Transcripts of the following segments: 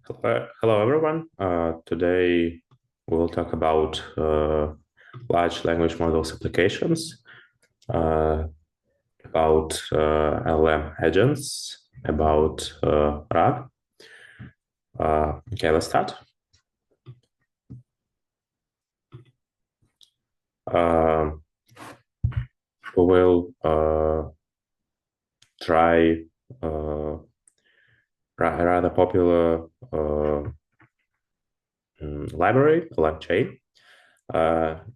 Hello everyone. Today we'll talk about large language models applications, about LLM agents, about RAG. Okay, let's start. We will try a rather popular library, LangChain.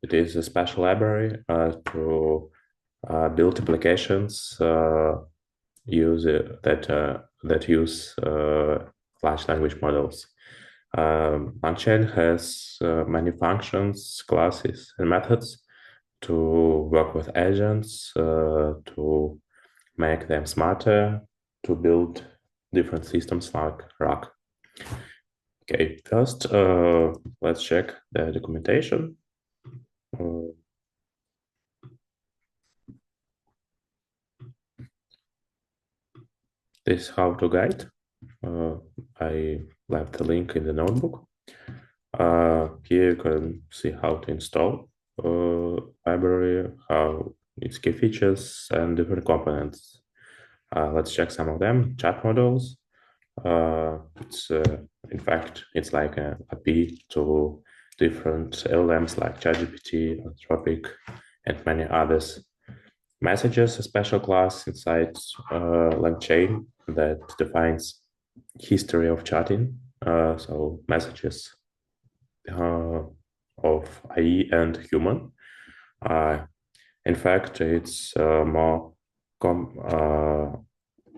It is a special library to build applications that use large language models. LangChain has many functions, classes, and methods to work with agents, to make them smarter, to build different systems like RAG. Okay, first let's check the documentation. This how-to guide. I left the link in the notebook. Here you can see how to install library, how its key features and different components. Let's check some of them. Chat models. In fact, it's like an API to different LLMs like ChatGPT, Anthropic, and many others. Messages, a special class inside LangChain that defines history of chatting. So messages of AI and human. In fact, it's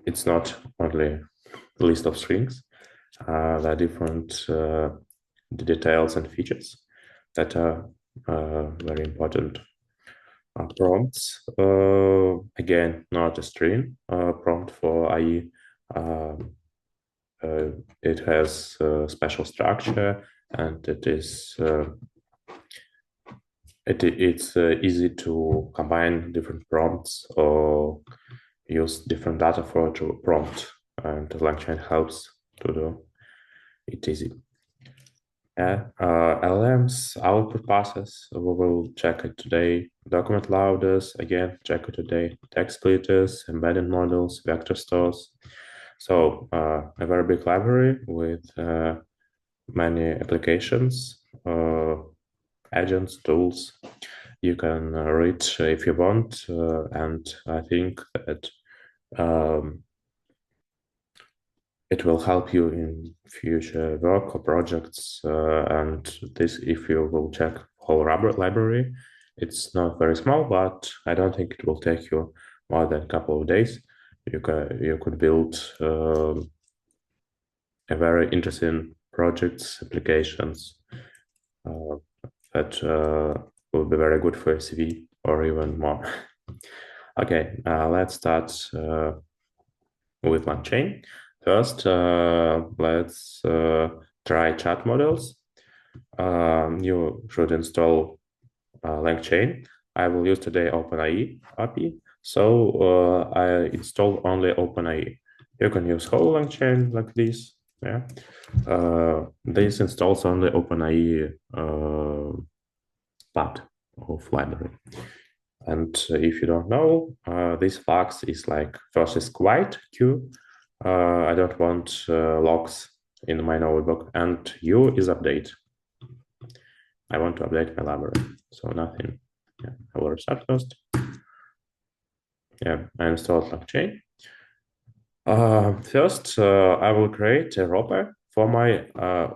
it's not only a list of strings. There are different details and features that are very important. Prompts, again, not a string prompt for AI. It has a special structure, and it's easy to combine different prompts or use different data for a prompt, and LangChain helps to do it easy. LLMs, output passes, we will check it today. Document loaders, again, check it today. Text splitters, embedding models, vector stores. So a very big library with many applications, agents, tools. You can read if you want, and I think that it will help you in future work or projects. And this, if you will check whole library, it's not very small, but I don't think it will take you more than a couple of days. You could build a very interesting projects, applications that will be very good for CV or even more. Okay, let's start with LangChain. First, let's try chat models. You should install LangChain. I will use today OpenAI API. So I install only OpenAI. You can use whole LangChain like this. Yeah. This installs only OpenAI part of library. And if you don't know, this flags is like first is quiet queue. I don't want logs in my notebook, and U is update. I want to update my library, so nothing. Yeah, I will restart first. Yeah, I installed LangChain. First, I will create a wrapper for my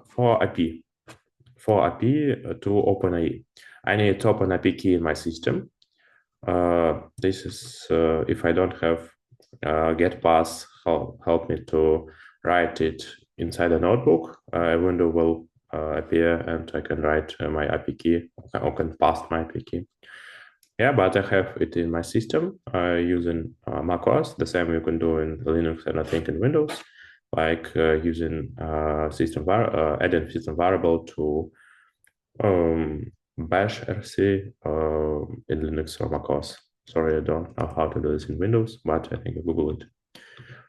for API to OpenAI. I need to open API key in my system. This is if I don't have get pass help me to write it inside a notebook. A window will appear, and I can write my API key or can pass my API key. Yeah, but I have it in my system using macOS. The same you can do in Linux and I think in Windows, like using adding system variable to bash rc in Linux or macOS. Sorry, I don't know how to do this in Windows, but I think I Google it.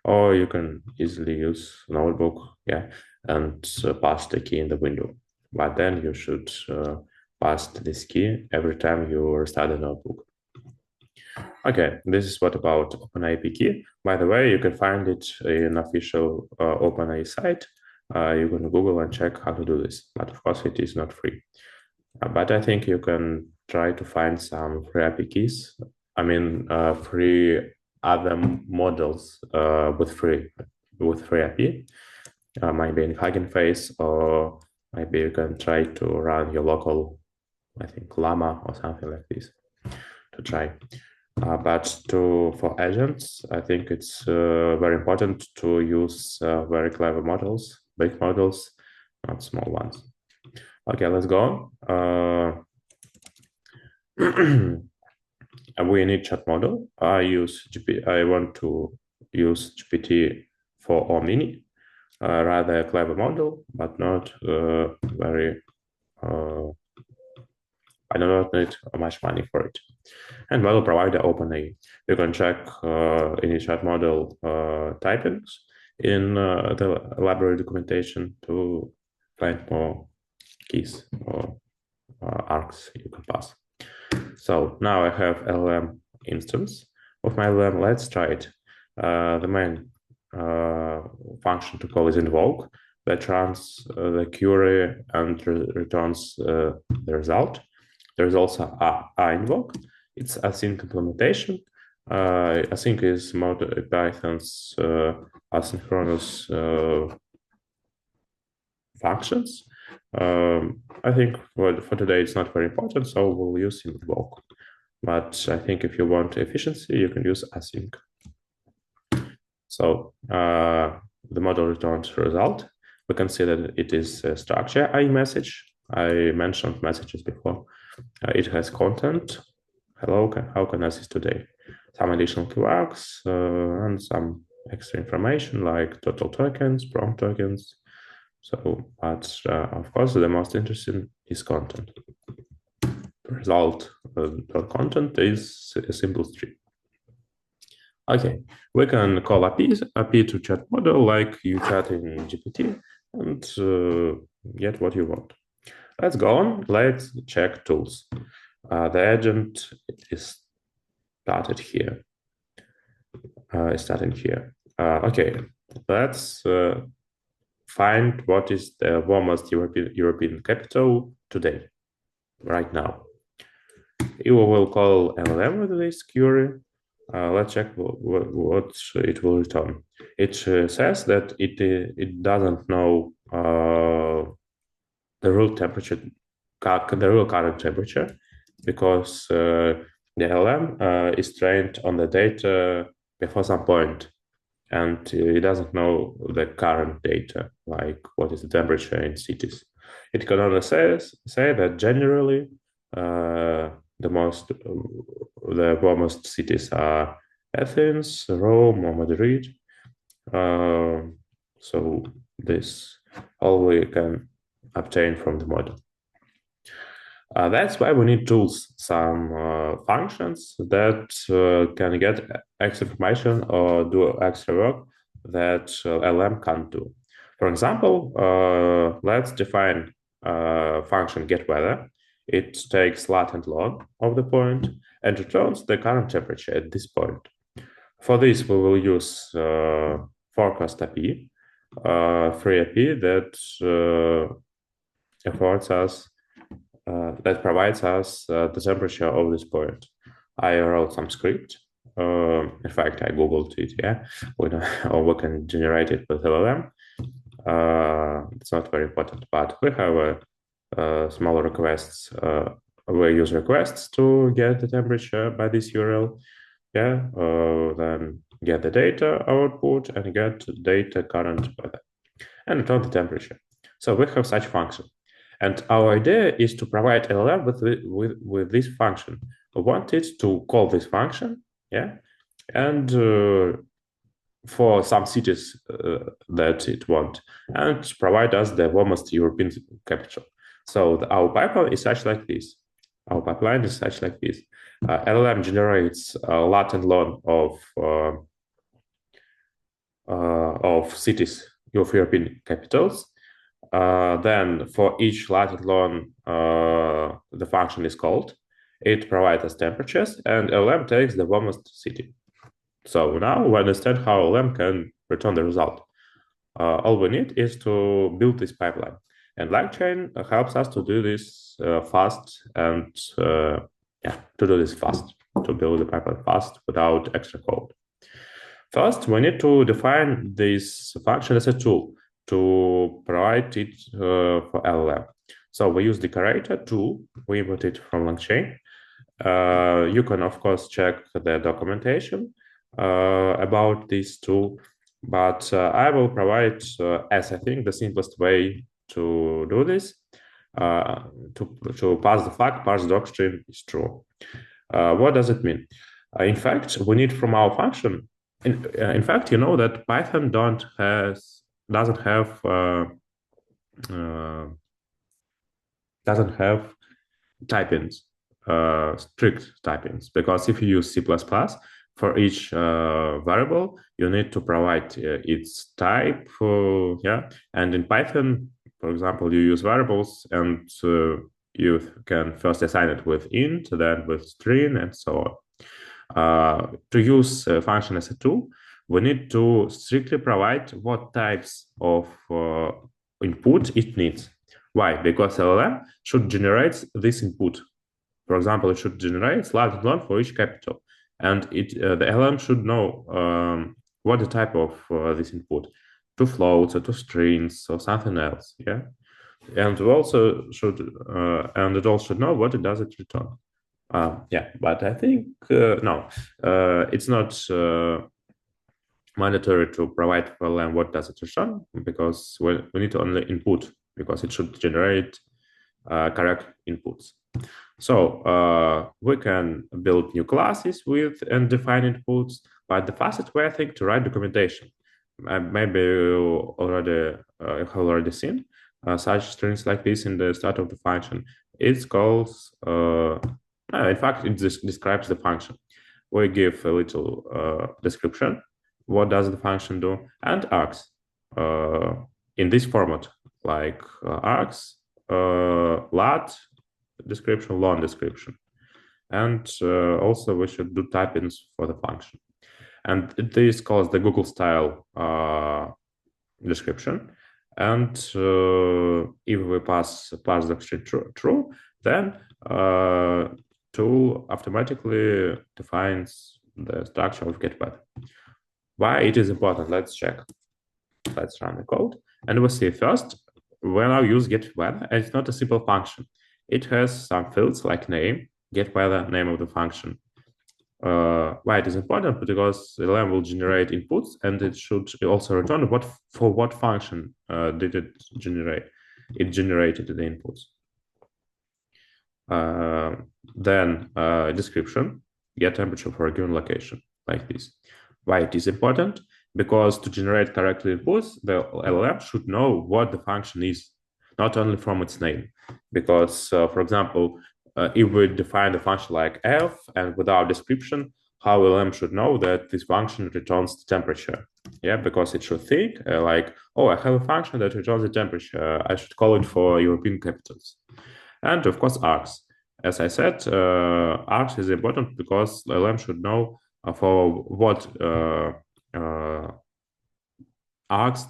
or you can easily use notebook, yeah, and pass the key in the window. But then you should pass this key every time you restart the notebook. Okay, this is what about OpenAI key. By the way, you can find it in official OpenAI site. You can Google and check how to do this, but of course it is not free. But I think you can try to find some free API keys. I mean, free other models with free API. Maybe in Hugging Face, or maybe you can try to run your local, I think, Llama or something like this to try. But for agents, I think it's very important to use very clever models, big models, not small ones. Okay, let's go on. We need chat model. I want to use GPT for O mini, rather a clever model, but not very. I do not need much money for it. And model provider OpenAI. You can check any chat model typings in the library documentation to find more keys or arcs you can pass. So now I have LLM instance of my LLM. Let's try it. The main function to call is invoke that runs the query and returns the result. There's also a invoke. It's async implementation. Async is Python's asynchronous functions. I think for today it's not very important, so we'll use invoke. But I think if you want efficiency, you can use async. So the model returns result. We can see that it is a structure iMessage. I mentioned messages before. It has content. Hello, how can I assist today? Some additional keywords and some extra information like total tokens, prompt tokens. So, but of course, the most interesting is content. The result content is a simple string. Okay, we can call API to chat model like you chat in GPT and get what you want. Let's go on. Let's check tools. The agent is started here. Okay, let's find what is the warmest European capital today, right now. You will call LLM with this query. Let's check what it will return. It says that it doesn't know the real temperature, the real current temperature, because the LLM is trained on the data before some point, and it doesn't know the current data, like what is the temperature in cities. It can only say that generally the warmest cities are Athens, Rome, or Madrid. So this all we can obtain from the model. That's why we need tools, some functions that can get extra information or do extra work that LM can't do. For example, let's define function getWeather. It takes lat and log of the point and returns the current temperature at this point. For this, we will use forecast API, free API that affords us that provides us the temperature of this point. I wrote some script. In fact, I googled it. Yeah, or we can generate it with LLM. It's not very important, but we have small requests. We use requests to get the temperature by this URL. Yeah, then get the data output and get data current weather and return the temperature. So we have such function. And our idea is to provide LLM with this function. We want it to call this function, yeah, and for some cities that it wants, and provide us the warmest European capital. So our pipeline is such like this. LLM generates a lat and log of of cities of European capitals. Then for each lat-long, the function is called. It provides us temperatures, and LM takes the warmest city. So now we understand how LM can return the result. All we need is to build this pipeline. And LangChain helps us to do this fast and to do this fast, to build the pipeline fast without extra code. First, we need to define this function as a tool to provide it for LLM. So we use decorator tool. We import it from LangChain. You can, of course, check the documentation about this tool, but I will provide, as I think, the simplest way to do this, to pass the flag, parse docstring is true. What does it mean? In fact, we need from our function. In fact, you know that Python doesn't have typings, strict typings, because if you use C++, for each variable, you need to provide its type, and in Python, for example, you use variables, and you can first assign it with int, then with string, and so on. To use a function as a tool, we need to strictly provide what types of input it needs. Why? Because LLM should generate this input. For example, it should generate lat-long for each capital, and the LLM should know what the type of this input, to floats or to strings or something else. Yeah, and it also should know what it does it return. But I think no, it's not mandatory to provide for LLM what does it return, because we need only input, because it should generate correct inputs. So we can build new classes with and define inputs, but the fastest way, I think, to write documentation. Maybe you have already seen such strings like this in the start of the function. It calls, in fact, it describes the function. We give a little description. What does the function do? And args in this format, like args, lat, description, long description. And also we should do typings for the function. And this calls the Google style description. And if we pass the string true, then tool automatically defines the structure of getWeather. Why it is important? Let's check. Let's run the code. And we'll see first, when I use getWeather, it's not a simple function. It has some fields like name, getWeather, name of the function. Why it is important? Because the LLM will generate inputs, and it should also return what function did it generate. It generated the inputs. Then description, get temperature for a given location, like this. Why it is important? Because to generate correct inputs, the LLM should know what the function is, not only from its name. Because, for example, if we define a function like f and without description, how LLM should know that this function returns the temperature? Yeah, because it should think like, oh, I have a function that returns the temperature. I should call it for European capitals. And of course, args. As I said, args is important because LLM should know for what args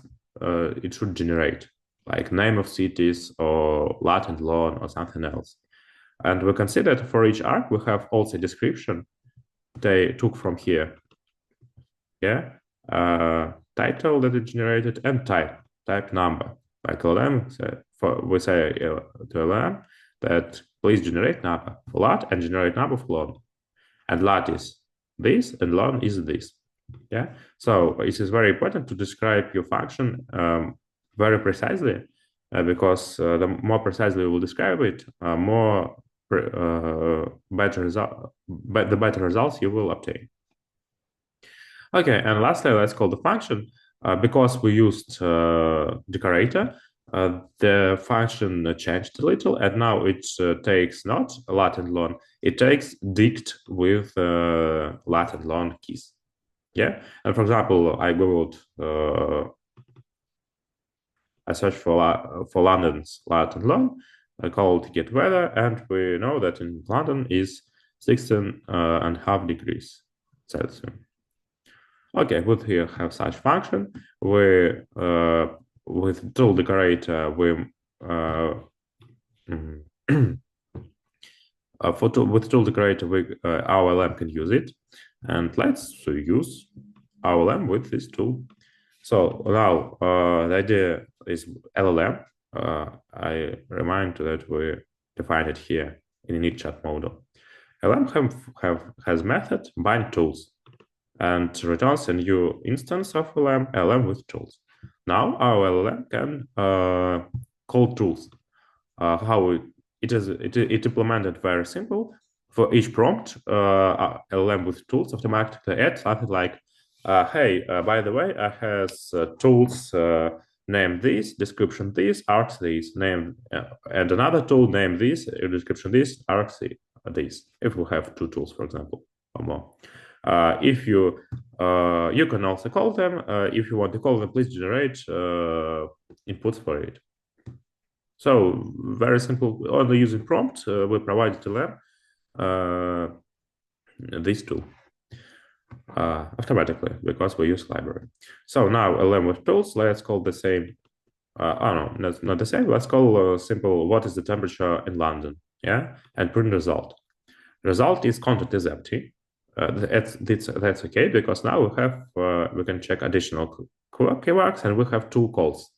it should generate, like name of cities or lat and long or something else. And we can see that for each arg, we have also description they took from here. Yeah, title that it generated and type number. Like LLM, we say to LLM that please generate number for lat and generate number for long. And lat is this and long is this. Yeah, so it is very important to describe your function very precisely, because the more precisely we will describe it, the better results you will obtain. Okay, and lastly, let's call the function. Because we used decorator, the function changed a little, and now it takes not lat and long, it takes dict with lat and long keys. Yeah, and for example, I googled, I searched for London's light and low. I called get weather, and we know that in London is 16 and a half degrees Celsius. Okay, we here have such function. We with tool decorator we mm, with tool decorator we our LM can use it, and let's use our LM with this tool. So now the idea is LLM. I remind that we defined it here in init chat model. LM has method bind tools and returns a new instance of LM with tools. Now our LLM can call tools. How it implemented very simple. For each prompt, LLM with tools automatically add something like, hey, by the way, I has tools name this, description this, arcs this, name, and another tool name this, description this, arcs this. If we have two tools, for example, or more. If you you can also call them. If you want to call them, please generate inputs for it. So very simple. Only using prompt, we provided to them this tool automatically because we use library. So now LM with tools. Let's call the same. Oh no, not the same. Let's call simple. What is the temperature in London? Yeah, and print result. Result is content is empty. That's okay because now we can check additional keywords and we have tool calls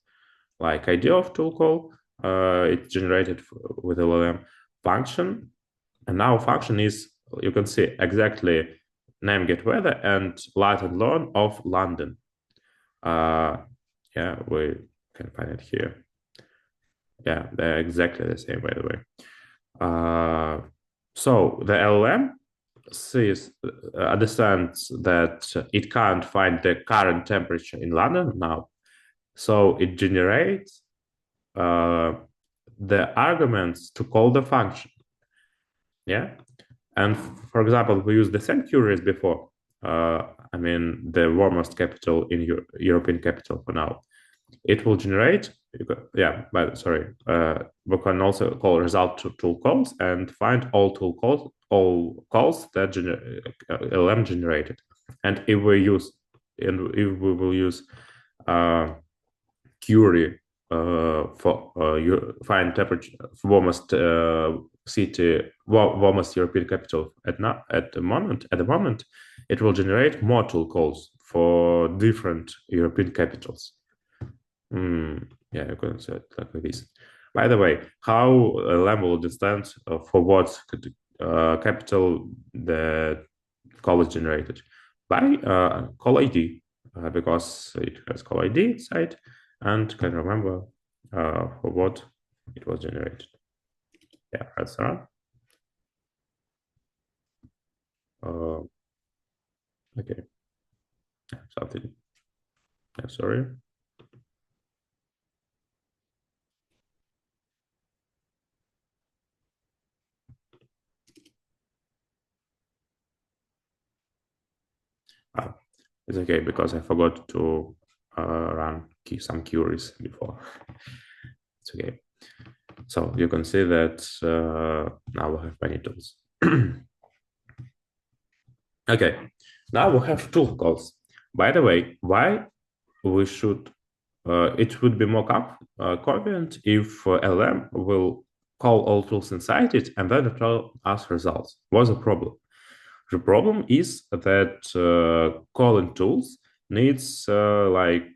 like idea of tool call. It's generated with LLM function, and now function is you can see exactly name get weather and light and low of London. Yeah, we can find it here. Yeah, they're exactly the same, by the way. So the LLM understands that it can't find the current temperature in London now. So it generates the arguments to call the function. Yeah. And for example, we used the same queries before. I mean, the warmest capital in European capital for now. It will generate, yeah, but sorry, we can also call result to tool calls and find all calls that LM generated. And if we will use query for find temperature warmest city, warmest European capital at the moment, it will generate more tool calls for different European capitals. Yeah, you can say it like this. By the way, how LM will understand for what capital the call is generated? By call ID, because it has call ID inside and can remember for what it was generated. Yeah, that's right. Okay, something. Yeah, sorry. It's okay because I forgot to run some queries before. It's okay. So you can see that now we have many tools. Okay, now we have tool calls. By the way, why we should, it would be more convenient if LM will call all tools inside it and then return us results. What's the problem? The problem is that calling tools needs like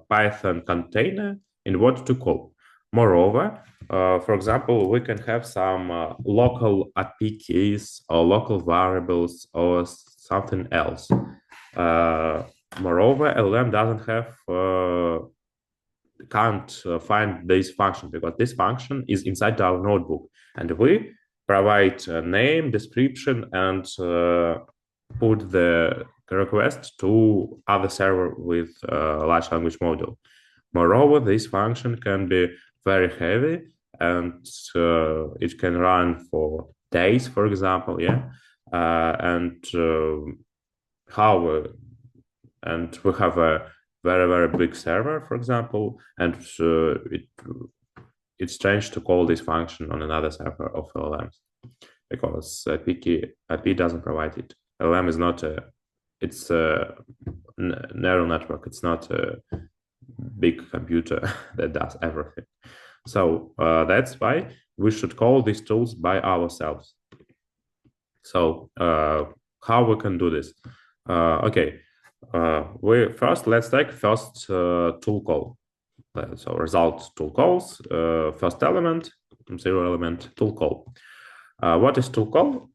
Python container in order to call. Moreover, for example, we can have some local API keys or local variables or something else. Moreover, LLM doesn't have can't find this function because this function is inside our notebook, and we provide a name, description, and put the request to other server with large language model. Moreover, this function can be very heavy and it can run for days, for example. Yeah, and how and we have a very big server, for example, and it's strange to call this function on another server of LLMs because IP doesn't provide it. LLM is not it's a neural network. It's not a big computer that does everything. So that's why we should call these tools by ourselves. So how we can do this? Okay, let's take first tool call. So result tool calls, first element, zero element tool call. What is tool call?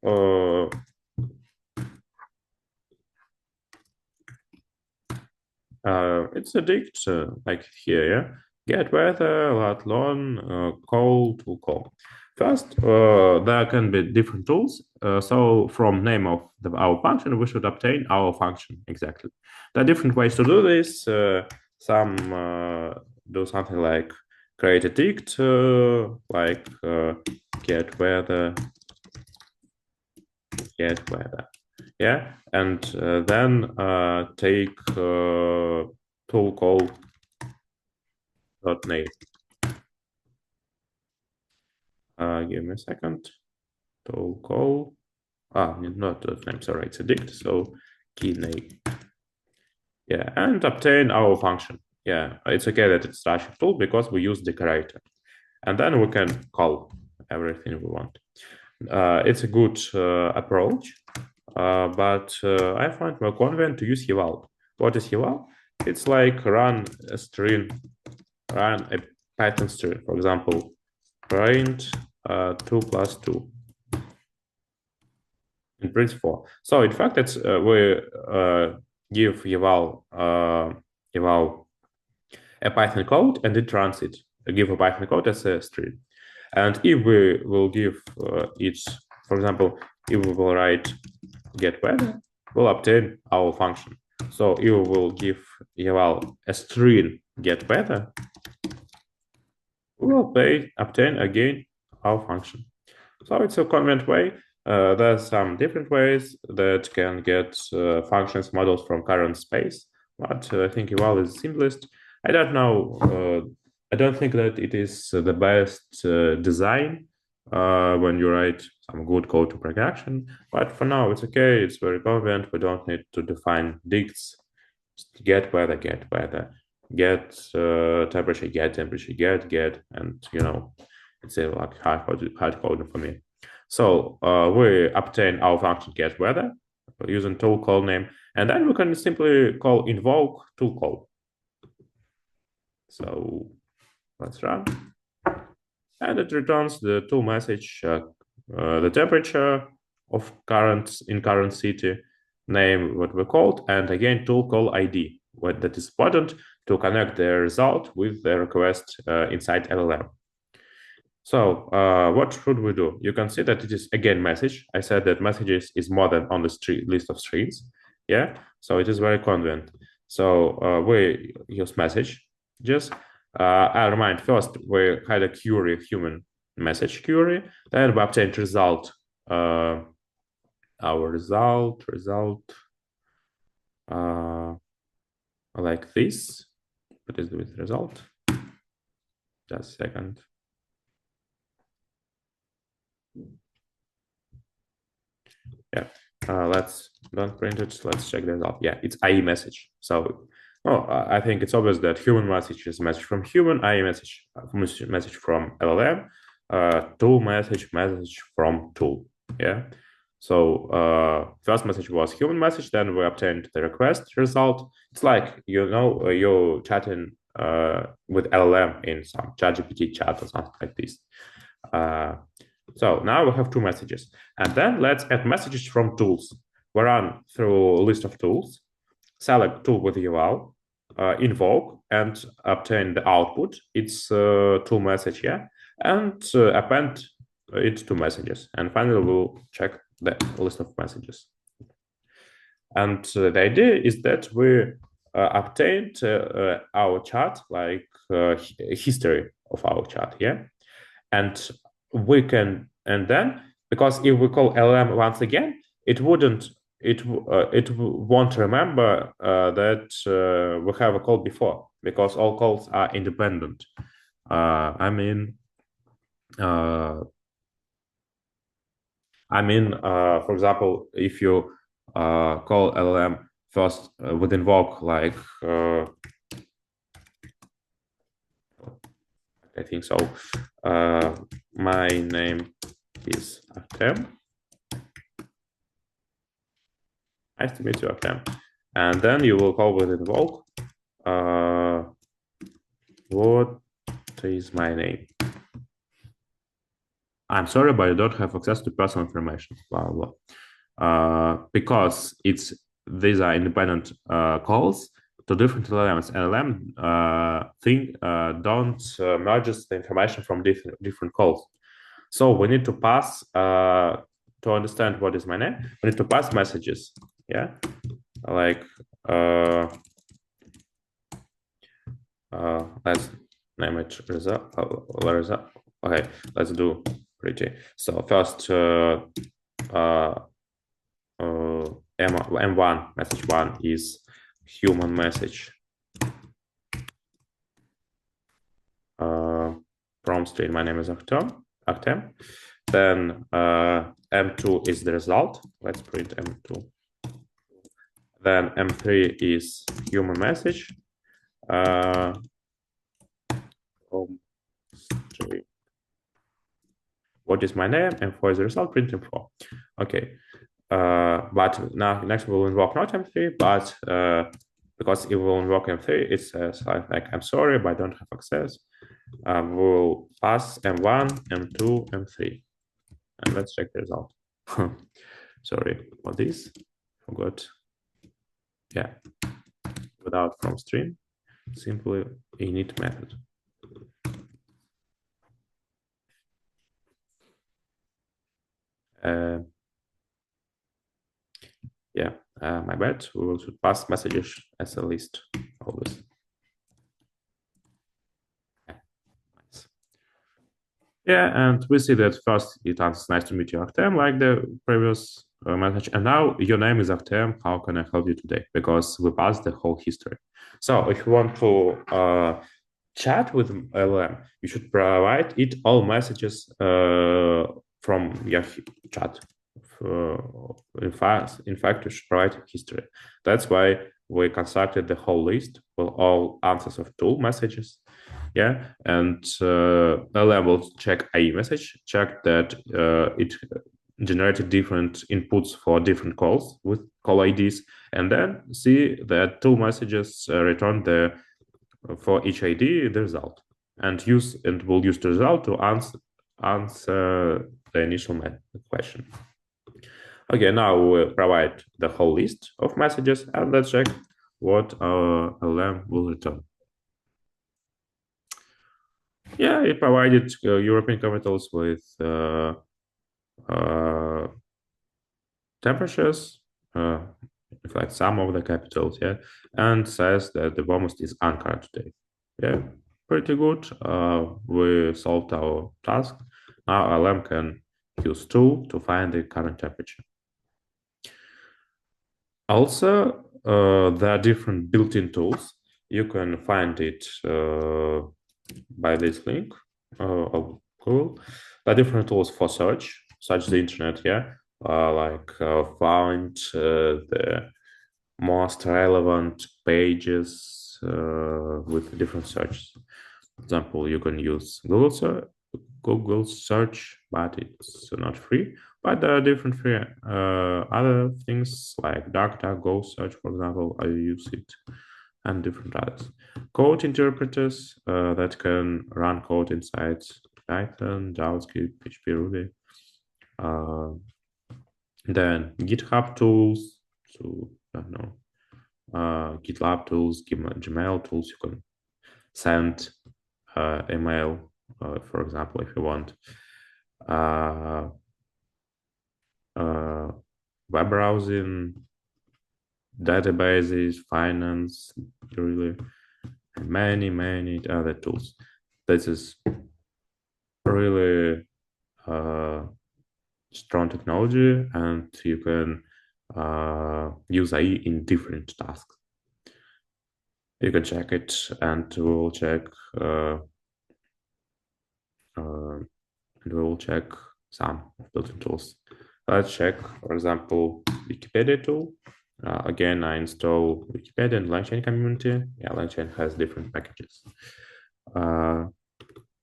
It's a dict like here, yeah. Get weather, lat long, call tool call. First, there can be different tools. So from name of our function, we should obtain our function exactly. There are different ways to do this. Some do something like create a dict, like get weather, yeah, and then take tool call name. Give me a second. Tool call. Not name. Sorry, it's a dict. So key name. Yeah, and obtain our function. Yeah, it's okay that it's structured tool because we use decorator, and then we can call everything we want. It's a good approach, but I find more convenient to use eval. What is eval? It's like run a Python string, for example, print 2 plus 2 in print 4. So in fact, it's we give eval a Python code and it runs it. Give a Python code as a string. And if we will give it, for example, if we will write get weather, we'll obtain our function. So if we will give eval a string get weather, we will obtain again our function. So it's a convenient way. There's some different ways that can get functions models from current space, but I think eval is simplest. I don't know. I don't think that it is the best design when you write some good code to production, but for now it's okay. It's very convenient. We don't need to define dicts. Just get weather, get temperature, get, and it's a like hard coding for me. So we obtain our function get weather using tool call name, and then we can simply call invoke tool call. So let's run, and it returns the tool message, the temperature of current city, name what we called, and again tool call ID. What that is important to connect the result with the request inside LLM. So what should we do? You can see that it is again message. I said that messages is more than on the list of strings. Yeah, so it is very convenient. So we use message. Just I'll remind first we had a query, human message query. Then we obtained result. Our result like this. What is the result? Just a second. Yeah, let's don't print it. Let's check this out. Yeah, it's IE message. So, I think it's obvious that human message is a message from human, IE message from LLM, tool message from tool. Yeah. So first message was human message. Then we obtained the request result. It's like you're chatting with LLM in some ChatGPT chat or something like this. So now we have two messages. And then let's add messages from tools. We run through a list of tools, select tool with UL, invoke, and obtain the output. It's tool message here, and append it to messages. And finally, we'll check the list of messages. And the idea is that we obtained our chat, like history of our chat here. And we can, and then, because if we call LLM once again, it wouldn't it won't remember that we have a call before, because all calls are independent. I mean, for example, if you call LLM first with invoke, like I think so. My name is Artem. Nice to meet you, Artem. And then you will call with invoke. What is my name? I'm sorry, but you don't have access to personal information. Blah blah. Because these are independent calls to different LLMs. LLM thing don't merges the information from different calls. So we need to pass to understand what is my name. We need to pass messages. Yeah, like let's name it result. Okay, let's do pretty. So first M1 message 1 is human message from string. My name is Artem. Then M2 is the result. Let's print M2. Then M3 is human message from string. What is my name? M4 is the result. Print M4. Okay. But now next we will invoke not M3, but because it will invoke M3, it says like I'm sorry, but I don't have access. We'll pass M1, M2, M3, and let's check the result. Sorry for this. Forgot. Yeah, without from string, simply init method. Yeah, my bad. We should pass messages as a list always. Yeah, and we see that first it answers nice to meet you, Artem, like the previous message. And now your name is Artem. How can I help you today? Because we passed the whole history. So if you want to chat with LLM, you should provide it all messages from your chat. In fact, you should provide history. That's why we constructed the whole list with all answers of tool messages. Yeah, and LLM will check IE message, check that it generated different inputs for different calls with call IDs, and then see that tool messages return for each ID the result, and will use the result to answer the initial question. Okay, now we'll provide the whole list of messages, and let's check what our LLM will return. Yeah, it provided European capitals with temperatures, like some of the capitals, yeah, and says that the warmest is Ankara today. Yeah, pretty good. We solved our task. Now LM can use tool to find the current temperature. Also, there are different built-in tools. You can find it by this link of Google. There are different tools for search the internet, yeah, find the most relevant pages with different searches. For example, you can use Google search, but it's not free. But there are different free other things like DuckDuckGo search, for example. I use it, and different others. Code interpreters that can run code inside Python, JavaScript, PHP, Ruby. Then GitHub tools, so I don't know, GitLab tools, Gmail tools. You can send email, for example, if you want. Web browsing, databases, finance, really many other tools. This is really strong technology, and you can use AI in different tasks. You can check it, and we'll check some built-in tools. Let's check, for example, Wikipedia tool. Again, I install Wikipedia and LangChain community. Yeah, LangChain has different packages.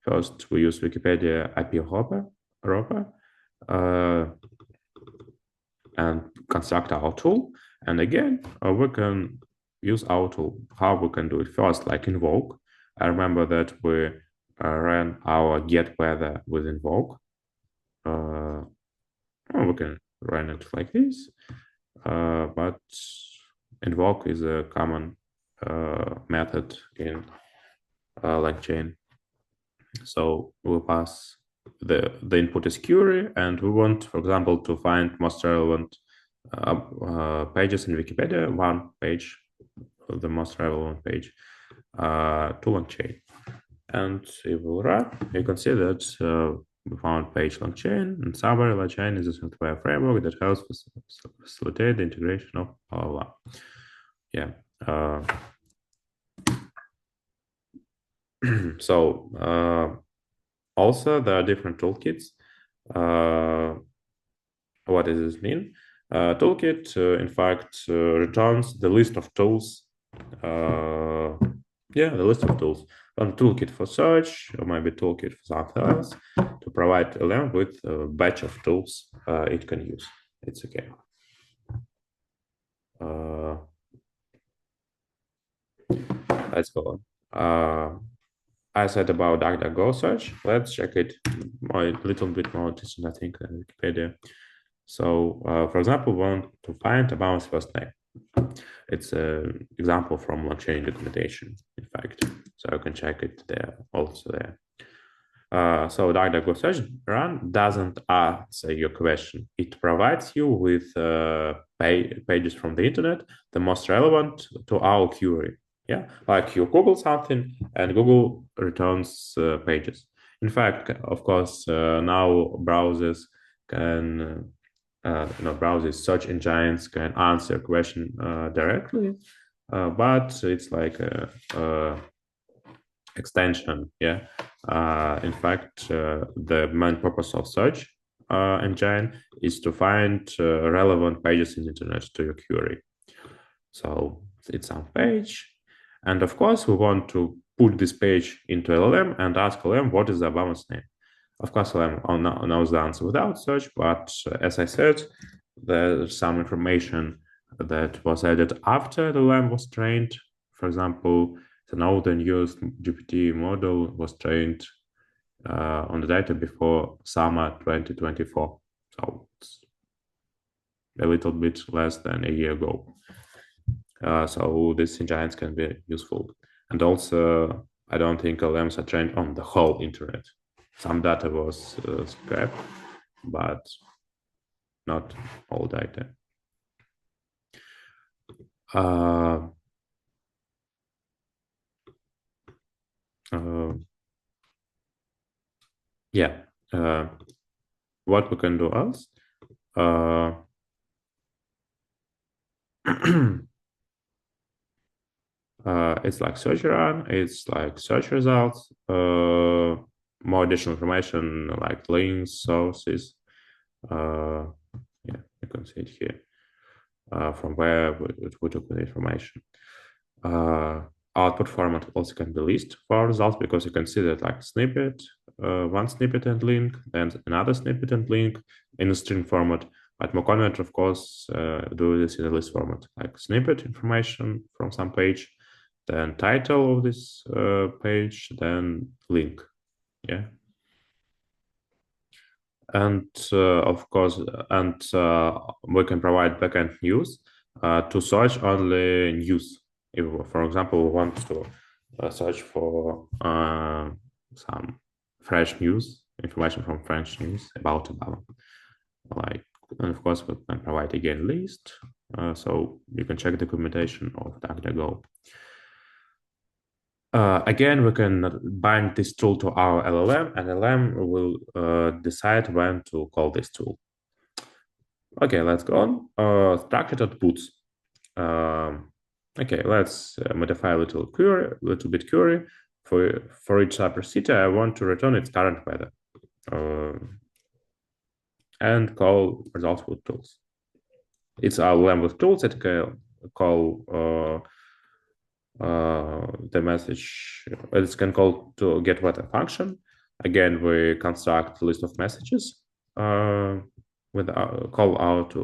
First, we use Wikipedia IP wrapper, and construct our tool. And again, we can use our tool. How we can do it? First, like invoke. I remember that we ran our get weather with invoke. We can run it like this, but invoke is a common method in LangChain. So we'll pass the input is query, and we want, for example, to find most relevant pages in Wikipedia, one page, the most relevant page, to LangChain. And it will run. You can see that we found page LangChain, and summary LangChain is a software framework that helps facilitate the integration of blah, blah, blah. Yeah. So also there are different toolkits. What does this mean? Toolkit, in fact, returns the list of tools. The list of tools. One toolkit for search, or maybe toolkit for something else, to provide LM with a batch of tools it can use. It's okay. Let's go on. I said about DuckDuckGo search. Let's check it a little bit more distant, I think, than Wikipedia. So, for example, we want to find Obama's first name. It's an example from LangChain documentation, in fact. So you can check it there, also there. So DuckDuckGo search run doesn't answer your question. It provides you with pages from the internet, the most relevant to our query. Yeah, like you Google something and Google returns pages. In fact, of course, now browsers can, browsers, search engines can answer a question directly, but it's like a extension. Yeah. In fact, the main purpose of search engine is to find relevant pages in the internet to your query. So it's some page. And of course, we want to put this page into LLM and ask LLM what is the Obama's name. Of course, LLM knows the answer without search, but as I said, there's some information that was added after the LLM was trained. For example, the old and used GPT model was trained on the data before summer 2024. So it's a little bit less than a year ago. So these engines can be useful. And also, I don't think LLMs are trained on the whole internet. Some data was scrapped, but not all data. What we can do else? It's like search run, it's like search results, more additional information like links, sources. You can see it here, from where we took the information. Output format also can be list for results, because you can see that like snippet, one snippet and link, then another snippet and link in a string format. But more convenient, of course, do this in a list format, like snippet information from some page, then title of this page, then link. Yeah. And of course, we can provide backend news to search only news. If, for example, we want to search for some fresh news, information from French news about Obama, like, and of course we can provide again list, so you can check the documentation of DuckDuckGo. Again, we can bind this tool to our LLM, and LLM will decide when to call this tool. Okay, let's go on. Structured outputs. Okay, let's modify a little bit query. For each city, I want to return its current weather and call results with tools. It's our LLM with tools that can call the message. It can call to get weather function. Again, we construct a list of messages with call out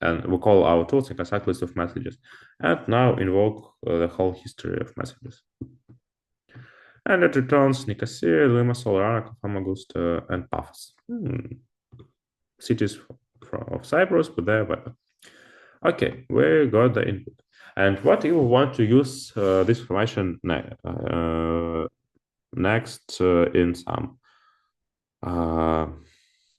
and we call our tools and construct list of messages, and now invoke the whole history of messages. And it returns Nicosia, Limassol, Larnaca, Famagusta, and Paphos. Cities of Cyprus with their weather. Okay, we got the input. And what if we want to use this information next in some, I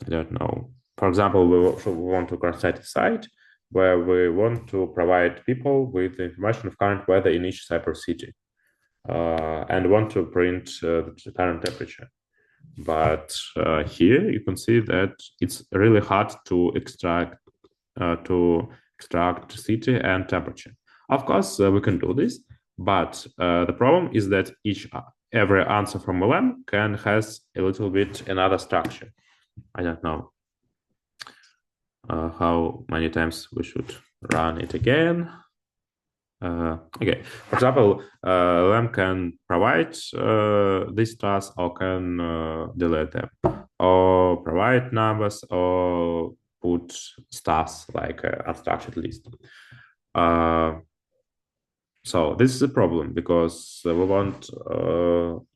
don't know. For example, we want to create a site where we want to provide people with the information of current weather in each Cyprus city and want to print the current temperature. But here you can see that it's really hard to extract city and temperature. Of course, we can do this, but the problem is that every answer from LLM has a little bit another structure. I don't know how many times we should run it again. Okay, for example, LLM can provide these tasks or can delete them, or provide numbers or put stars like unstructured list. So this is a problem because we want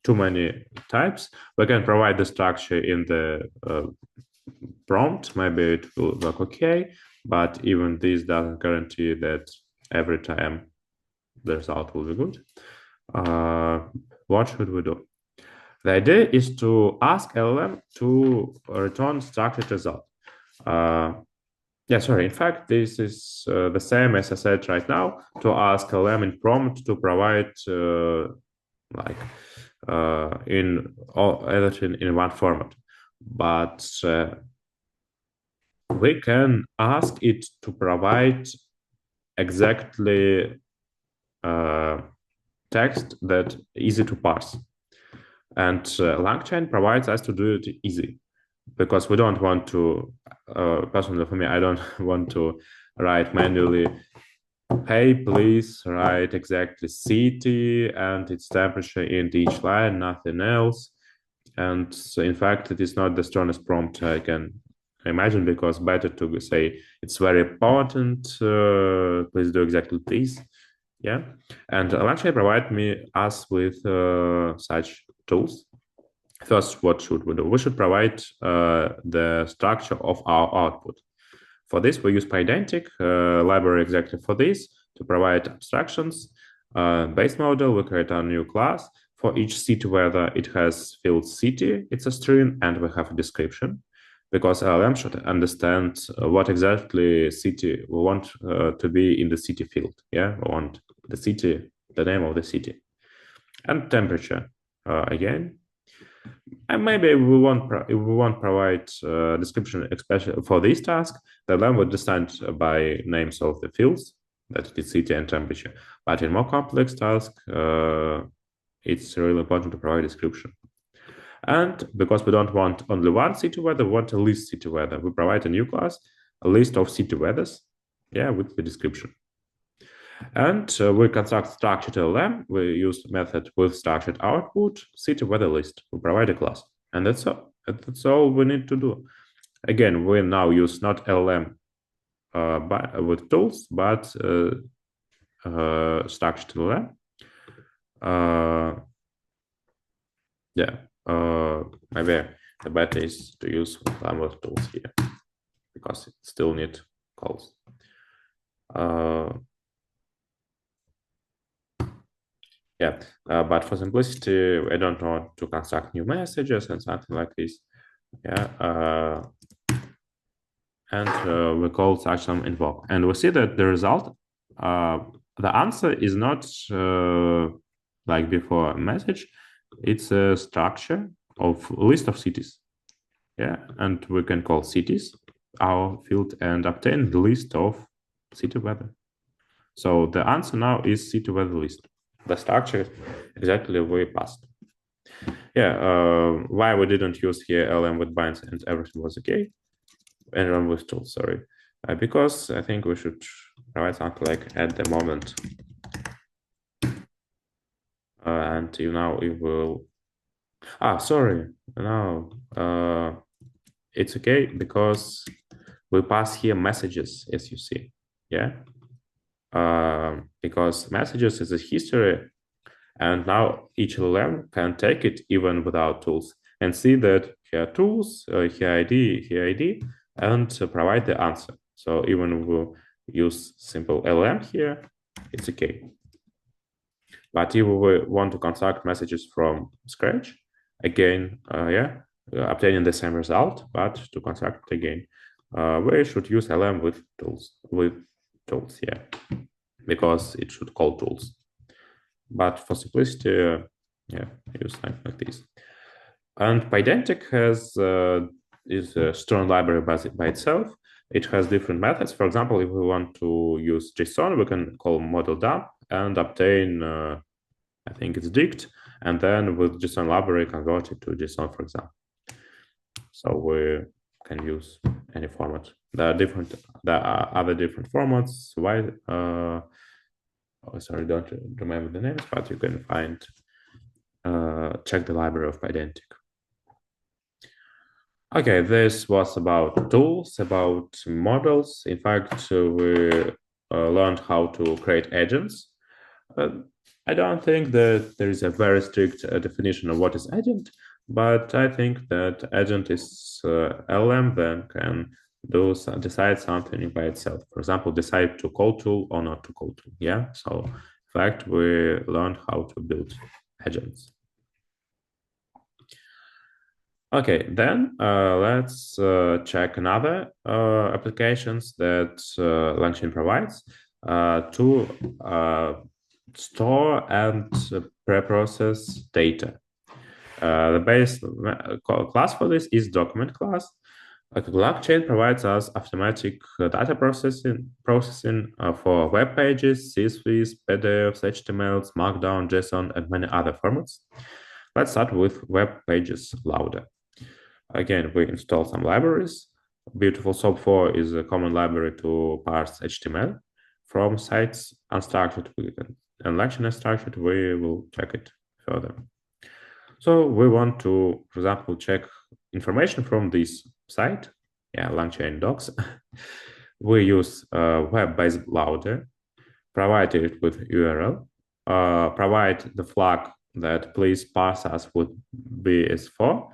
too many types. We can provide the structure in the prompt. Maybe it will work okay, but even this doesn't guarantee that every time the result will be good. What should we do? The idea is to ask LLM to return structured result. Yeah, sorry. In fact, this is the same as I said right now, to ask LLM in prompt to provide in all everything in one format. But we can ask it to provide exactly text that easy to parse. And LangChain provides us to do it easy because we don't want to, personally for me, I don't want to write manually, hey, please write exactly city and its temperature in each line, nothing else. And so in fact, it is not the strongest prompt I can imagine because better to say it's very important, please do exactly this. Yeah, and LangChain provide us with such tools. First, what should we do? We should provide the structure of our output. For this, we use Pydantic library exactly for this to provide abstractions. Base model, we create a new class. For each city weather, it has field city, it's a string, and we have a description because LLM should understand what exactly city we want to be in the city field. Yeah, we want the city, the name of the city, and temperature again. And maybe we won't provide description, especially for this task. The LLM would understand by names of the fields, that it is city and temperature. But in more complex tasks, it's really important to provide description. And because we don't want only one city weather, we want a list city weather. We provide a new class, a list of city weathers, yeah, with the description. And we construct structured LLM. We use method with structured output, city weather list. We provide a class. And that's all. That's all we need to do. Again, we now use not LLM with tools, but structured LLM. Maybe the better is to use LLM with tools here because it still need calls. Yeah, but for simplicity, I don't want to construct new messages and something like this. Yeah, and we call such some invoke, and we see that the result, the answer is not like before a message. It's a structure of list of cities. Yeah, and we can call cities our field and obtain the list of city weather. So the answer now is city weather list. The structure exactly we passed. Yeah, why we didn't use here LM with binds and everything was okay, and run with tools, sorry. Because I think we should provide something like at the moment. And now it will, sorry, no, it's okay because we pass here messages, as you see, yeah? Because messages is a history, and now each LLM can take it even without tools and see that here tools, here ID, and provide the answer. So even we'll use simple LLM here, it's okay. But if we want to construct messages from scratch, again, obtaining the same result, but to construct it again, we should use LM with tools, yeah, because it should call tools. But for simplicity, use something like this. And Pydantic is a strong library by itself. It has different methods. For example, if we want to use JSON, we can call model dump and obtain, I think it's dict, and then with JSON library convert it to JSON, for example. So we can use any format. There are other different formats. Why? Sorry, don't remember the names, but you can find, check the library of Pydantic. Okay, this was about tools, about models. In fact, we learned how to create agents. I don't think that there is a very strict definition of what is agent, but I think that agent is LM then can decide something by itself. For example, decide to call tool or not to call tool. Yeah. So in fact, we learned how to build agents. Okay, then let's check another applications that LangChain provides to store and preprocess data. The base class for this is document class. LangChain provides us automatic data processing for web pages, CSVs, PDFs, HTMLs, Markdown, JSON, and many other formats. Let's start with web pages loader. Again, we install some libraries. Beautiful SOAP 4 is a common library to parse HTML from sites unstructured, and LangChain unstructured, we will check it further. So we want to, for example, check information from this site, LangChain docs. We use web-based loader, provide it with URL, provide the flag that please parse us with BS4.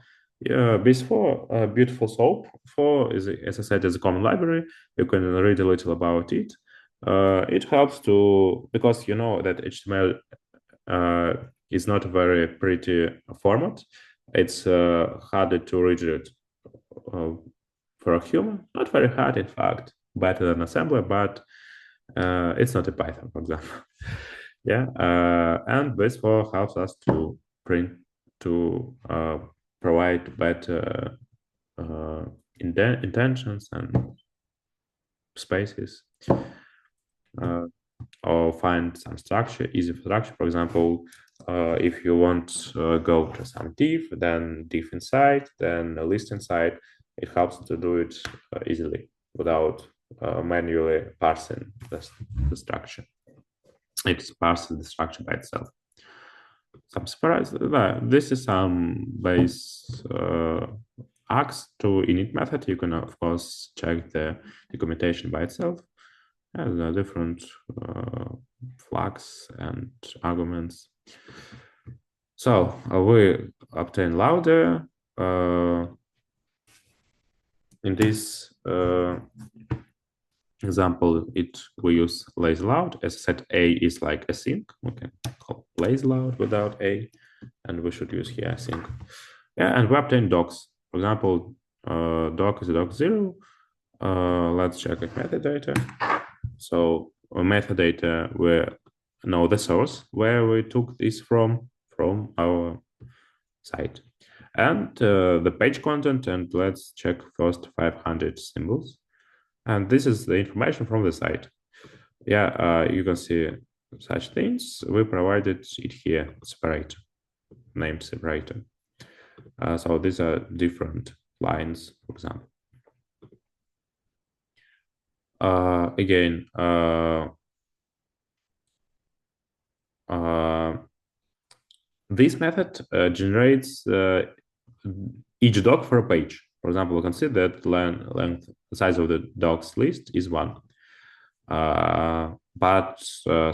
BS4, beautiful SOAP 4 is, as I said, is a common library. You can read a little about it. It helps to, because you know that HTML is not a very pretty format. It's harder to read it for a human. Not very hard, in fact, better than assembler, but it's not a Python, for example. And BS4 helps us to provide better intentions and spaces, or find some structure, easy structure. For example, if you want to go to some div, then div inside, then a list inside, it helps to do it easily without manually parsing the structure. It parses the structure by itself. Some surprise. This is some base args to init method. You can of course check the documentation by itself. There are different flags and arguments. So we obtain louder. In this example, we use lazy loud. As I said, A is like async. We can call lazy loud without A, and we should use here async. And we obtain docs. For example, doc is a doc 0. Let's check the metadata. So metadata, we know the source where we took this from our site. and the page content, and let's check first 500 symbols. And this is the information from the site. Yeah, you can see such things. We provided it here, separate, named separator. So these are different lines, for example. Again, this method generates each doc for a page. For example, you can see that length size of the docs list is 1. But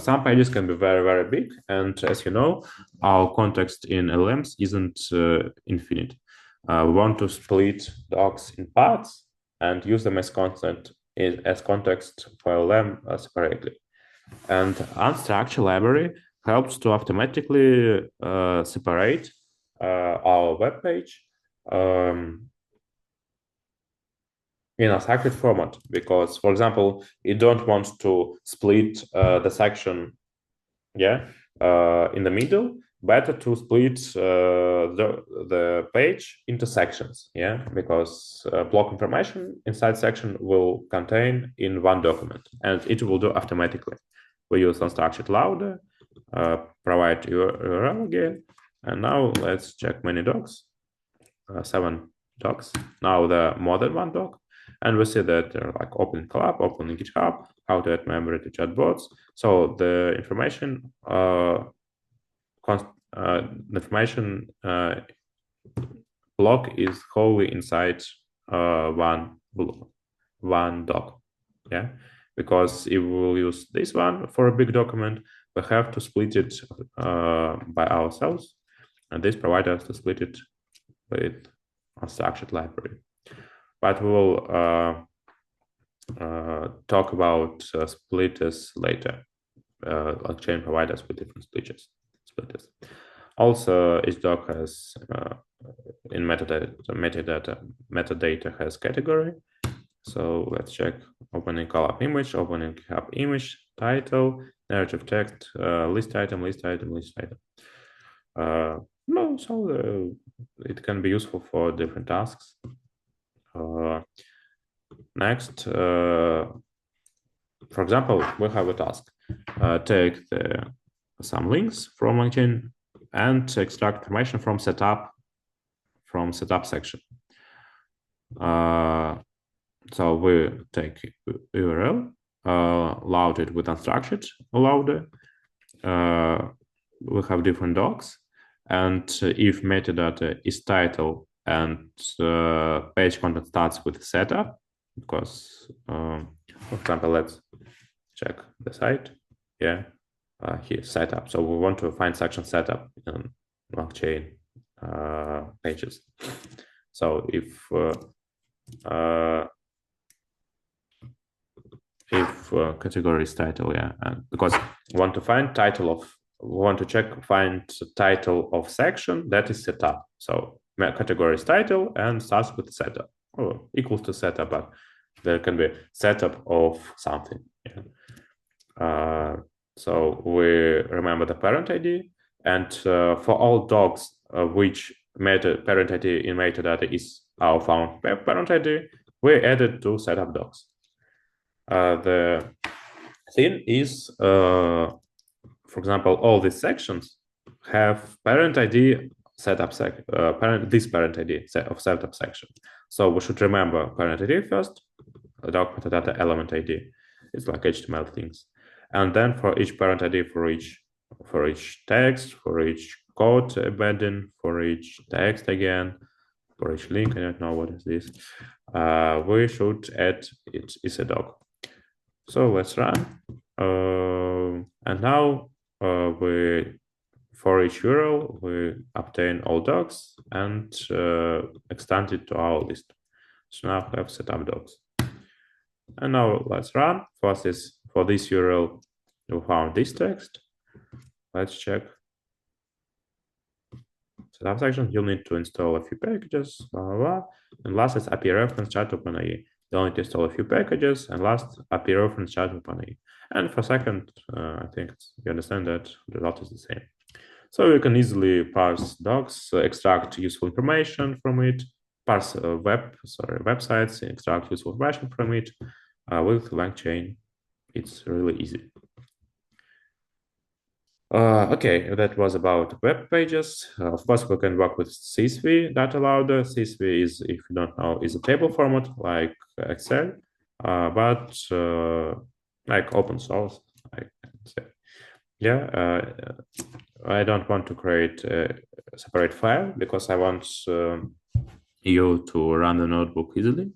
some pages can be very, very big. And as you know, our context in LLMs isn't infinite. We want to split docs in parts and use them as content as context for LLM separately. And unstructured library helps to automatically separate our web page in a structured format, because, for example, you don't want to split the section, in the middle. Better to split the page into sections, because block information inside section will contain in one document, and it will do automatically. We use unstructured loader, provide URL again, and now let's check many docs. 7 docs. Now there are more than 1 doc. And we see that they're like open collab, open GitHub, how to add memory to chatbots. So the information, block is wholly inside one doc. Because if we will use this one for a big document, we have to split it by ourselves, and this provides us to split it with a structured library. But we will talk about splitters later. LangChain provides us with different splitters. Also, each doc has in metadata has category. So let's check opening collab image, opening GitHub image, title, narrative text, list item. It can be useful for different tasks. Next, for example, we have a task. Take some links from LangChain and extract information from setup section. So we take URL, load it with unstructured loader. We have different docs, and if metadata is title and page content starts with setup, because, for example, let's check the site. Here, setup. So we want to find section setup in LangChain pages. So if category is title, and because we want to find find title of section that is setup. So category is title and starts with setup, or equals to setup, but there can be setup of something. So we remember the parent ID, and for all docs which parent ID in metadata is our found parent ID, we added to setup docs. The thing is, for example, all these sections have parent ID setup this parent ID of setup section. So we should remember parent ID first, doc metadata element ID. It's like HTML things, and then for each parent ID, for each text, for each code embedding, for each text again, for each link. I don't know what is this. We should add it is a doc. So let's run, and now for each URL we obtain all docs and extend it to our list. So now we have setup docs. And now let's run. For this URL, we found this text. Let's check setup section. You'll need to install a few packages, and last is API reference chat OpenAI. You'll need to install a few packages, and last API reference chat OpenAI. And for second, I think you understand that the result is the same. So you can easily parse docs, extract useful information from it, parse websites, extract useful information from it with LangChain. It's really easy. Okay, that was about web pages. Of course, we can work with CSV data loader. CSV is, if you don't know, is a table format like Excel, but like open source, I can say. Yeah, I don't want to create a separate file because I want you to run the notebook easily.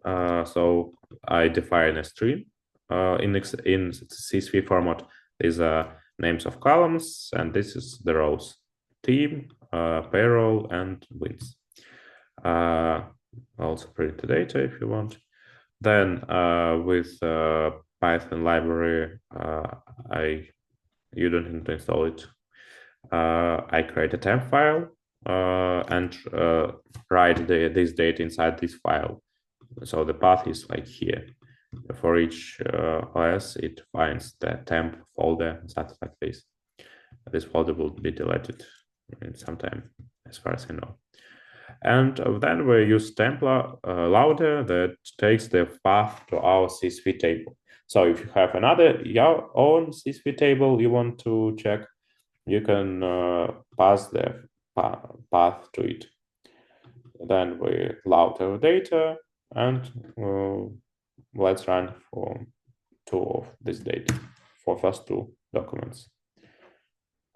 So I define a string in CSV format. These are names of columns, and this is the rows: team, payroll, and wins. Also print the data if you want. Then with Python library, you don't need to install it. I create a temp file and write this data inside this file. So the path is like here. For each OS, it finds the temp folder, something like this. This folder will be deleted in some time, as far as I know. And then we use temp loader that takes the path to our CSV table. So if you have your own CSV table you want to check, you can pass the path to it. Then we load our data and let's run for two of this data for first two documents.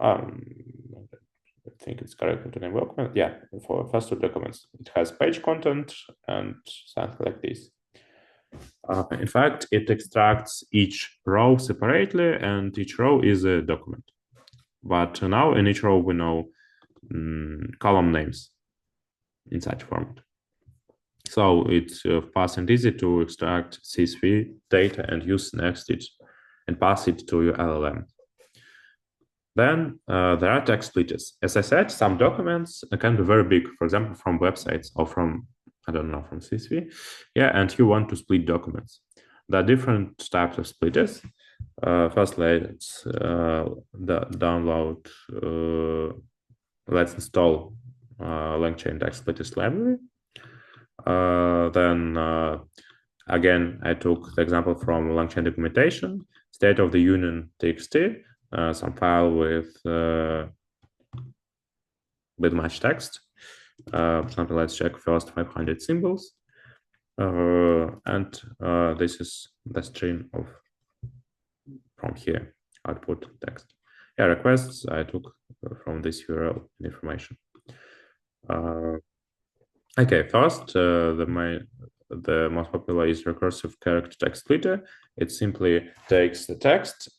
I think it's correct to name document. Yeah, for first two documents, it has page content and something like this. In fact, it extracts each row separately, and each row is a document. But now in each row we know column names in such format. So it's fast and easy to extract CSV data and use Nextstitch and pass it to your LLM. Then there are text splitters. As I said, some documents can be very big, for example, from websites or from, I don't know, from CSV. Yeah, and you want to split documents. There are different types of splitters. First, let's download, let's install LangChain text splitters library. Then again, I took the example from LangChain documentation, state of the union txt, some file with much text. For example, let's check first 500 symbols. And this is the string of from here, output text. Yeah, requests I took from this URL information. Okay, first, the most popular is recursive character text splitter. It simply takes the text,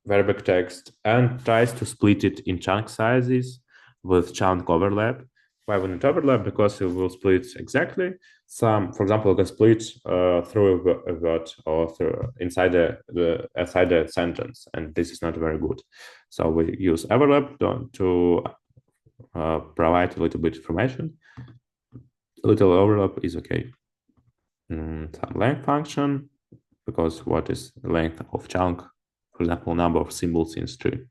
very big text, and tries to split it in chunk sizes with chunk overlap. Why wouldn't it overlap? Because it will split exactly. For example, you can split through a word or through inside a sentence, and this is not very good. So we use overlap to provide a little bit information. A little overlap is okay. Some length function, because what is the length of chunk? For example, number of symbols in string.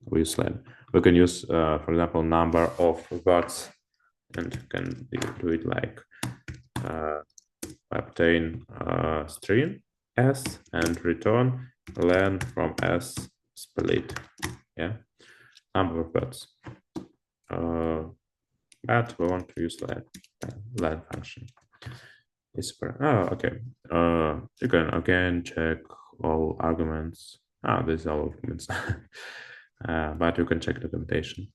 We use len. We can use, for example, number of words, and can do it like obtain string s and return len from s split. Yeah, number of words. But we want to use len function. Okay. You can again check all arguments. These are all arguments. But you can check documentation.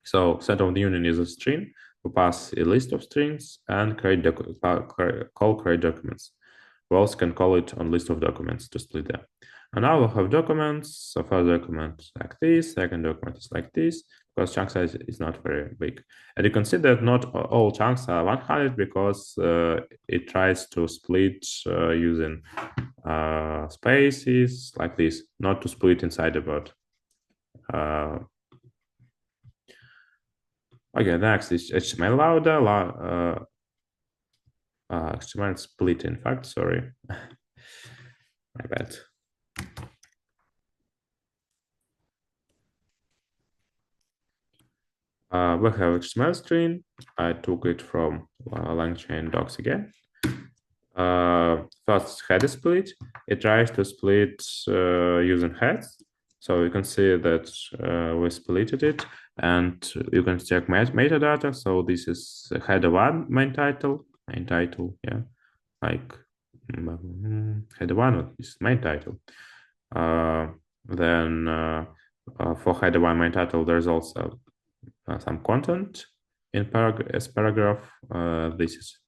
So set of the union is a string. We pass a list of strings and call create documents. We also can call it on list of documents to split them. And now we'll have documents. So first document like this, second document is like this, because chunk size is not very big. And you can see that not all chunks are 100 because it tries to split using spaces like this, not to split inside the word. Okay, next is HTML loader. HTML split, in fact, sorry. My bad. We have HTML string. I took it from LangChain docs again. First header split. It tries to split using heads. So you can see that we splitted it, and you can check metadata. So this is header one main title, yeah, like header one is main title. Then for header one main title, there's also some content in paragraph. This is.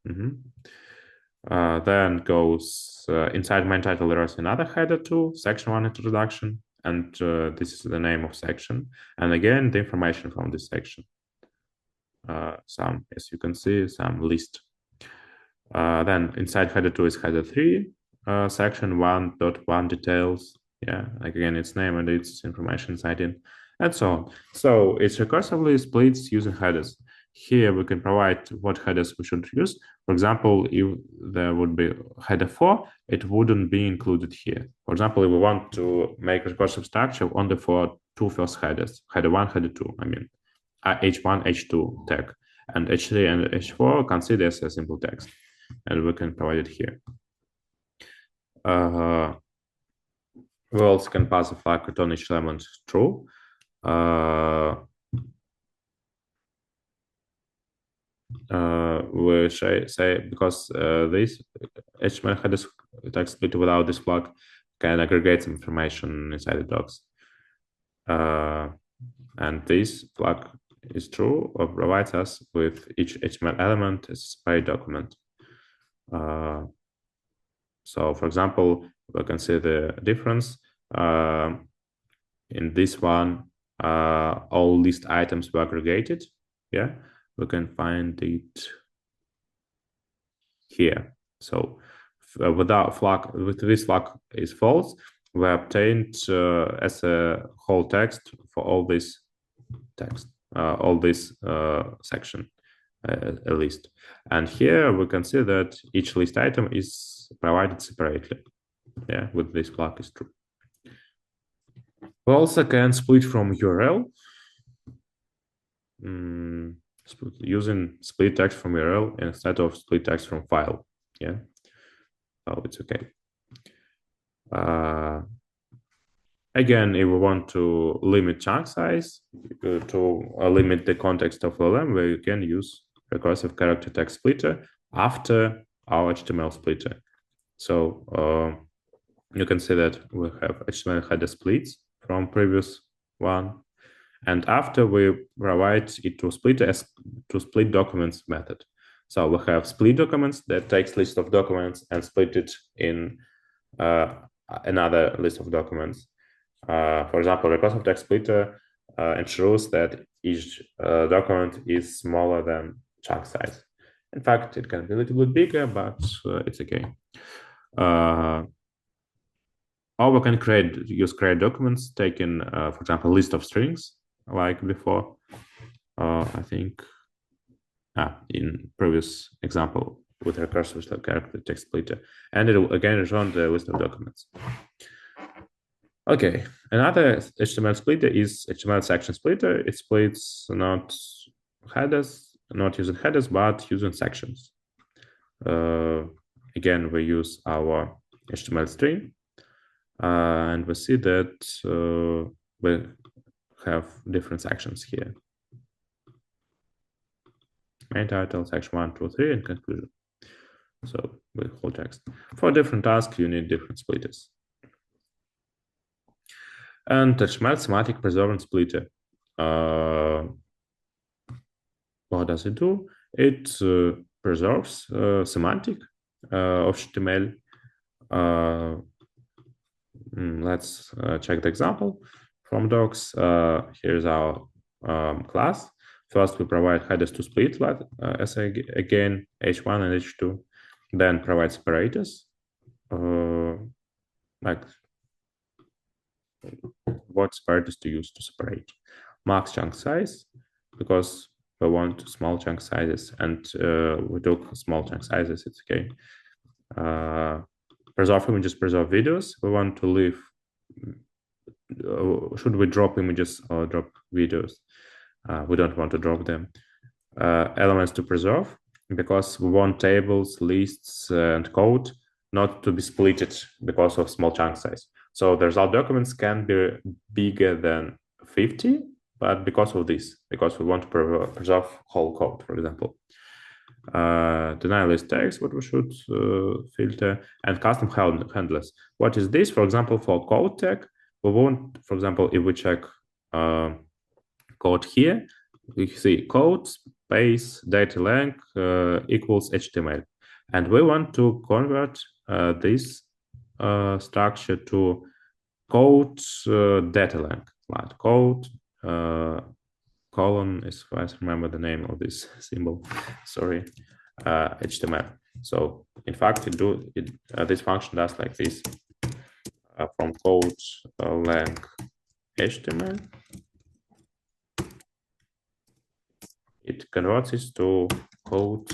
Then goes inside main title, there is another header too, section one introduction, and this is the name of section. And again, the information from this section. Some, as you can see, some list. Then inside header two is header three, section 1.1 details. Yeah, like again, its name and its information inside in, and so on. So it's recursively splits using headers. Here we can provide what headers we should use. For example, if there would be header 4, it wouldn't be included here. For example, if we want to make a recursive structure only for two first headers, header 1, header 2, I mean, H1, H2 tag, and H3 and H4 consider as a simple text, and we can provide it here. We also can pass a flag return each element true. We say because this HTML header text split without this flag can aggregate some information inside the docs. And this flag is true or provides us with each HTML element as a separate document. So, for example, we can see the difference. In this one, all list items were aggregated. Yeah, we can find it here. So without flag, with this flag is false, we obtained as a whole text for all this text, all this section, a list. And here we can see that each list item is provided separately. Yeah, with this flag is true. We also can split from URL using split text from URL instead of split text from file. Yeah, so it's okay. Again, if we want to limit chunk size, to limit the context of LLM, we can use recursive character text splitter after our HTML splitter. So you can see that we have HTML header splits from previous one, and after we provide it to split as to split documents method. So we have split documents that takes list of documents and split it in another list of documents. For example, recursive text splitter ensures that each document is smaller than chunk size. In fact, it can be a little bit bigger, but it's okay. Or we can use create documents, taking, for example, a list of strings, like before. I think in previous example with recursive character text splitter, and it will again return the list of documents. Okay, another HTML splitter is HTML section splitter. It splits not headers, not using headers, but using sections. Again, we use our HTML string, and we see that we have different sections here. Main title, section 1, 2, 3, and conclusion. So with whole text. For different tasks, you need different splitters. And HTML semantic preserving splitter. What does it do? It preserves semantic of HTML. Let's check the example from docs. Here's our class. First, we provide headers to split, as again, H1 and H2. Then provide separators, like what separators to use to separate. Max chunk size, because we want small chunk sizes, and we took small chunk sizes, it's okay. Preserve images, preserve videos. We want to leave, should we drop images or drop videos? We don't want to drop them. Elements to preserve, because we want tables, lists, and code not to be splitted because of small chunk size. So the result documents can be bigger than 50, but because of this, because we want to preserve whole code, for example. Deny list tags, what we should filter, and custom handlers. What is this? For example, for code tag, we want, for example, if we check code here, we see code space data length equals HTML. And we want to convert this structure to code data length, like code colon is, if I remember the name of this symbol, sorry, HTML. So in fact, this function does like this, from code length HTML. It converts it to code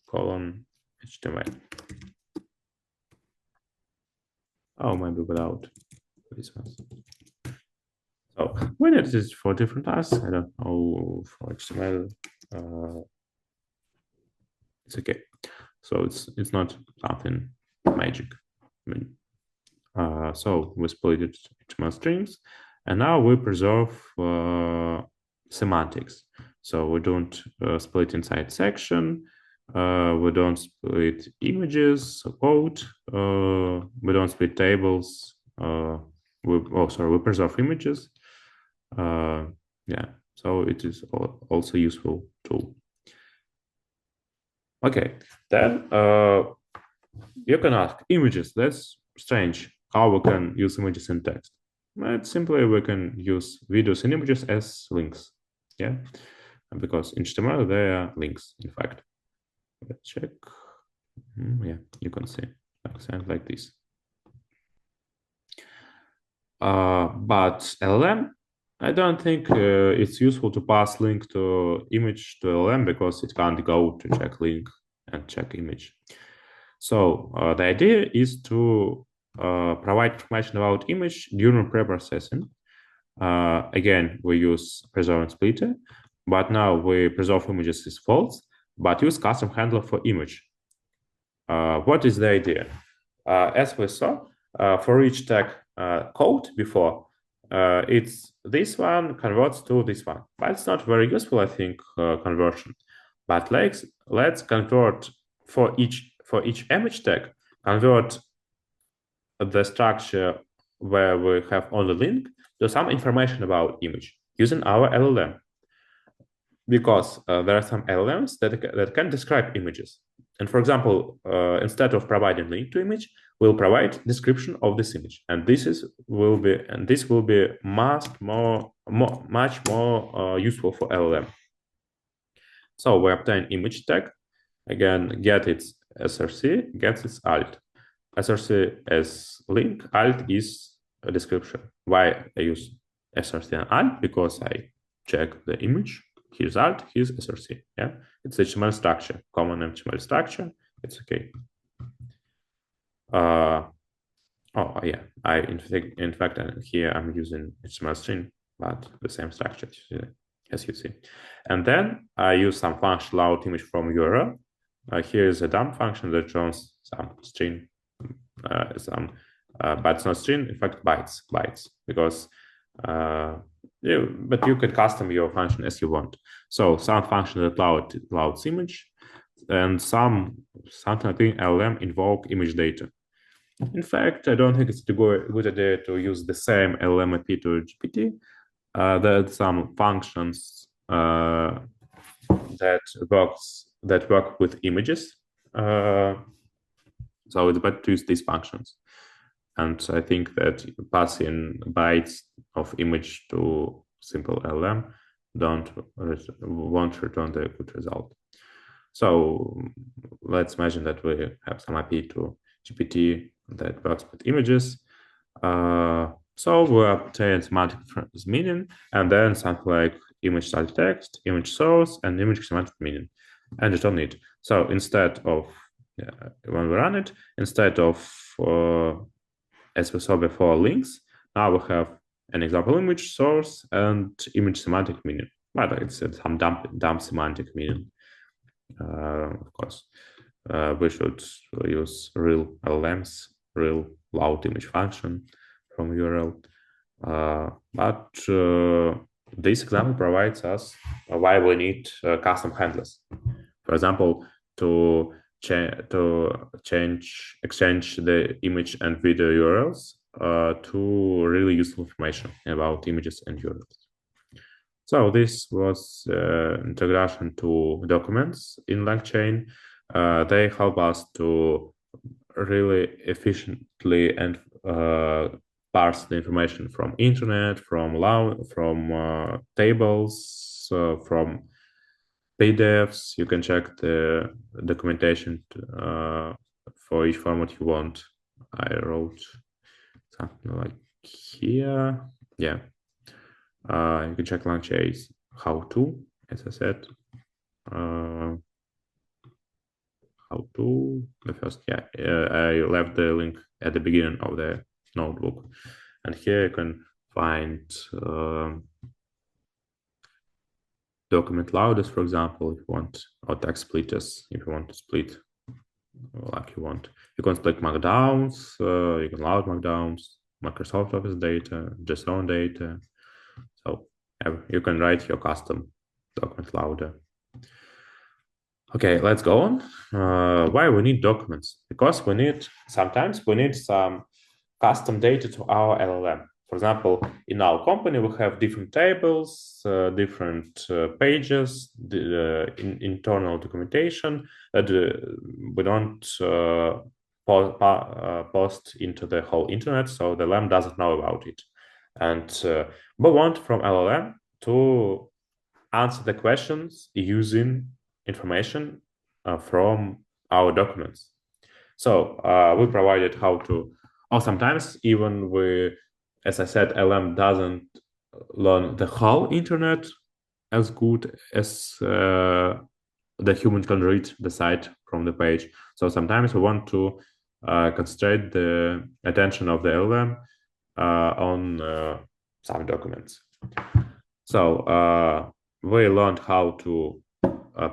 colon HTML. Oh, maybe without this one. So when it is for different tasks, I don't know, for HTML, it's okay. So it's not something magic. I mean, so we split it HTML strings, and now we preserve semantics. So we don't split inside section. We don't split images, code. We don't split tables. We preserve images. Yeah, so it is also useful tool. Okay, then you can ask images. That's strange. How we can use images in text? But simply we can use videos and images as links. Yeah, because in HTML they are links. In fact, let's check. Yeah, you can see like this. But LLM, I don't think it's useful to pass link to image to LLM because it can't go to check link and check image. So the idea is to provide information about image during preprocessing. Again, we use preserve and splitter, but now we preserve images as false, but use custom handler for image. What is the idea? As we saw, for each tag code before, it's this one converts to this one, but it's not very useful, I think, conversion. But let's convert for each image tag, convert the structure where we have only link to some information about image using our LLM. Because there are some LLMs that can describe images. And for example, instead of providing link to image, we'll provide description of this image. And this will be much more useful for LLM. So we obtain image tag, again, get its src, gets its alt. src as link, alt is a description. Why I use src and alt? Because I check the image. Here's alt, here's src. Yeah, it's HTML structure, common HTML structure. It's okay. Oh yeah, in fact here I'm using HTML string, but the same structure as you see. And then I use some function load image from URL. Here is a dump function that returns some string, but it's not string. In fact, bytes, because. Yeah, but you can custom your function as you want. So some function that loads image, and something like LLM invoke image data. In fact, I don't think it's a good idea to use the same LLM IP to GPT. There are some functions that work with images. So it's better to use these functions. And I think that passing bytes of image to simple LLM won't return the good result. So let's imagine that we have some IP to GPT that works with images. So we obtain semantic meaning, and then something like image style text, image source, and image semantic meaning, and return it. So instead of, when we run it, instead of as we saw before links, now we have an example image source and image semantic meaning. but it's some dumb semantic meaning. Of course, we should use real LLMs, real loud image function from URL. But this example provides us why we need custom handlers. For example, to exchange the image and video URLs to really useful information about images and URLs. So this was introduction to documents in LangChain. They help us to really efficiently and parse the information from internet, from tables, from PDFs. You can check the documentation for each format you want. I wrote something like here. Yeah. You can check LangChain's how-to, as I said. How to the first, yeah. I left the link at the beginning of the notebook, and here you can find document louders, for example, if you want, or text splitters, if you want to split like you want. You can split markdowns, you can loud markdowns, Microsoft Office data, JSON data. So you can write your custom document loader. Okay, let's go on. Why we need documents? Because sometimes we need some custom data to our LLM. For example, in our company, we have different tables, different pages, internal documentation that we don't post into the whole internet, so the LLM doesn't know about it. And we want from LLM to answer the questions using information from our documents. So we provided how to, or sometimes even as I said, LM doesn't learn the whole internet as good as the human can read the site from the page. So sometimes we want to concentrate the attention of the LM on some documents. So we learned how to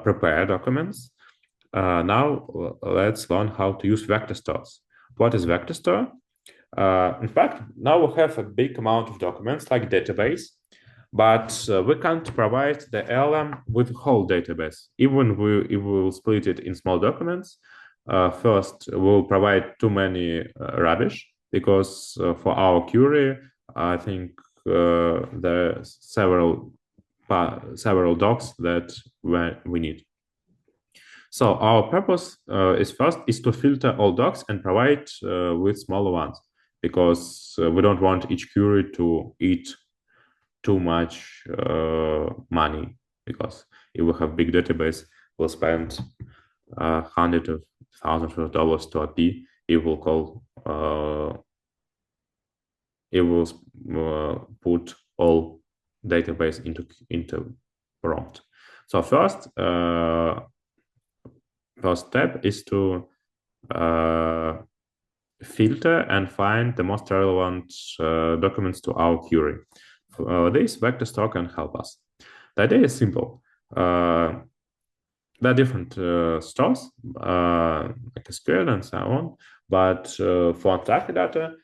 prepare documents. Now let's learn how to use vector stores. What is vector store? In fact, now we have a big amount of documents like database, but we can't provide the LLM with whole database. Even if we will split it in small documents, first we'll provide too many rubbish, because for our query, I think there are several docs that we need. So our purpose is to filter all docs and provide with smaller ones, because we don't want each query to eat too much money, because if we have big database, we'll spend hundreds of thousands of dollars to API. It will put all database into prompt. So first step is to filter and find the most relevant documents to our query. This vector store can help us. The idea is simple. There are different stores, like SQL and so on, but for unstructured data,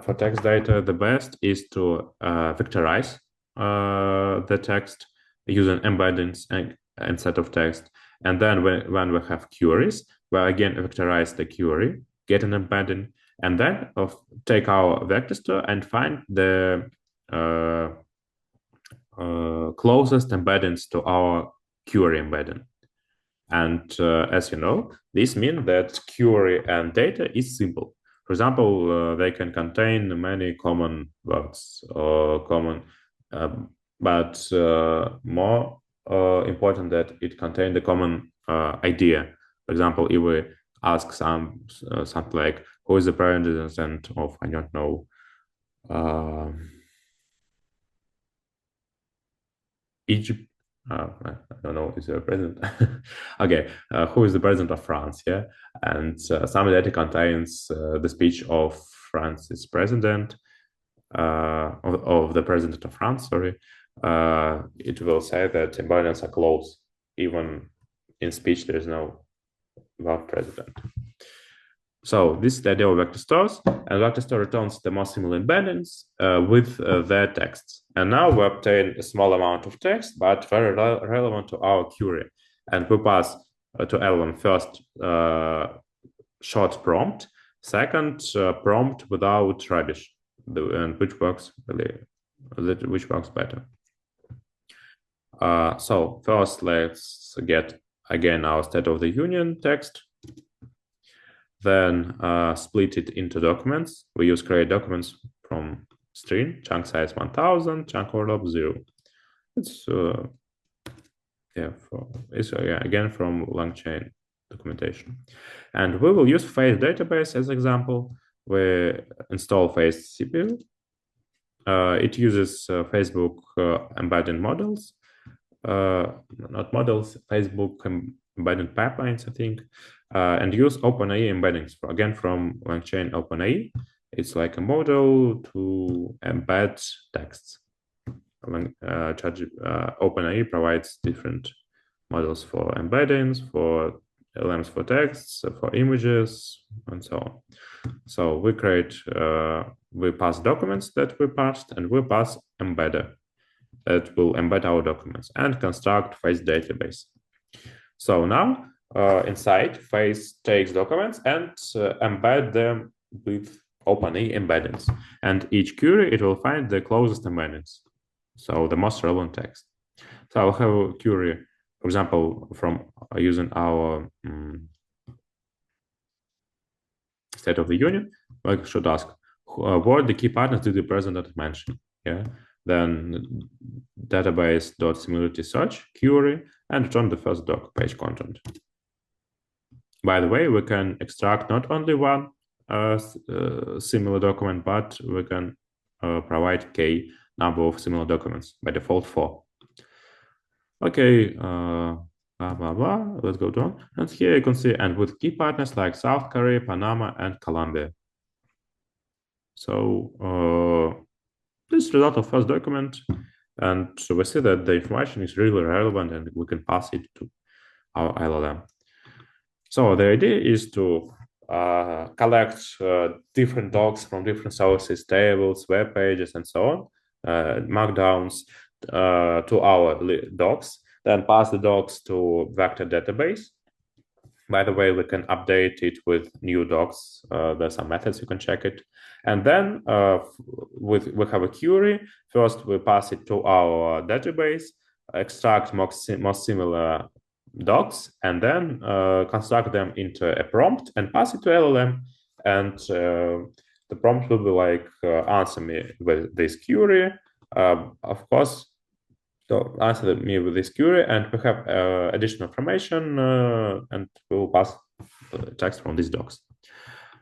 for text data, the best is to vectorize the text using embeddings and set of text. And then when we have queries, we again vectorize the query, get an embedding, and then take our vector store and find the closest embeddings to our query embedding. And as you know, this means that query and data is simple. For example, they can contain many common words or but more important that it contains the common idea. For example, if we ask something like, who is the president of, I don't know, Egypt. I don't know, is there a president? Okay, who is the president of France? Yeah, and some data contains the speech of France's president, of the president of France. Sorry, it will say that embeddings are close. Even in speech, there is no verb present. So this is the idea of vector stores, and vector store returns the most similar embeddings with their texts. And now we obtain a small amount of text, but very relevant to our query. And we pass to LLM first short prompt, second prompt without rubbish, and which works better. So first, let's get again our state of the union text. Then split it into documents. We use create documents from string, chunk size 1000, chunk overlap 0. It's again from LangChain documentation. And we will use Face database as example. We install Face CPU. It uses Facebook embedding models, not models, Facebook embedding pipelines, I think, and use OpenAI embeddings, again from LangChain OpenAI. It's like a model to embed texts. OpenAI provides different models for embeddings, for LLMs for texts, for images, and so on. So we pass documents that we parsed, and we pass embedder that will embed our documents and construct Face database. So now inside, Face takes documents and embed them with OpenAI embeddings. And each query, it will find the closest embeddings, so the most relevant text. So I'll have a query, for example, from using our state of the union. I should ask, what the key partners did the president mention? Yeah. Then database.similarity search query and return the first doc page content. By the way, we can extract not only one similar document, but we can provide k number of similar documents, by default 4. Okay, let's go down. And here you can see, and with key partners like South Korea, Panama, and Colombia. So this is the result of first document, and so we see that the information is really relevant and we can pass it to our LLM. So the idea is to collect different docs from different sources, tables, web pages, and so on, markdowns to our docs, then pass the docs to vector database. By the way, we can update it with new docs. There's some methods you can check it. And then we have a query. First, we pass it to our database, extract most similar docs, and then construct them into a prompt and pass it to LLM. And the prompt will be like, answer me with this query. Of course, so answer me with this query, and we have additional information, and we will pass text from these docs.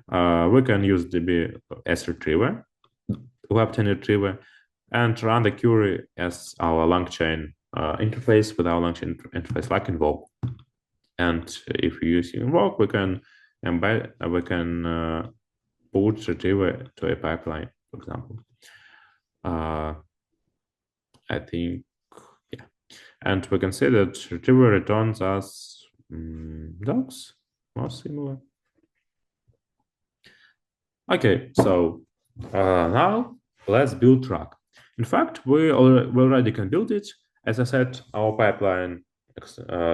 We can use DB as retriever, web10 retriever, and run the query as our LangChain interface with our LangChain interface, like Invoke. And if you use Invoke, we can embed, we can put retriever to a pipeline, for example. I think. And we can say that retriever returns us docs, most similar. Okay, so now let's build RAG. In fact, we already can build it. As I said, our pipeline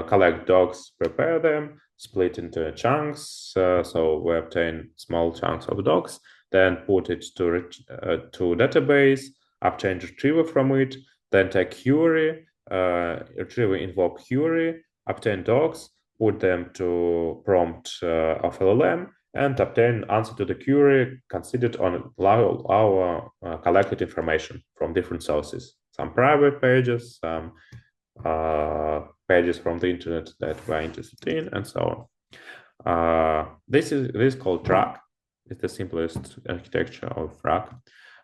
collect docs, prepare them, split into chunks. So we obtain small chunks of docs, then put it to database, obtain retriever from it, then take query, retriever invoke query, obtain docs, put them to prompt of LLM, and obtain answer to the query considered on our collected information from different sources. Some private pages, some pages from the internet that we're interested in, and so on. This is called RAG. It's the simplest architecture of RAG.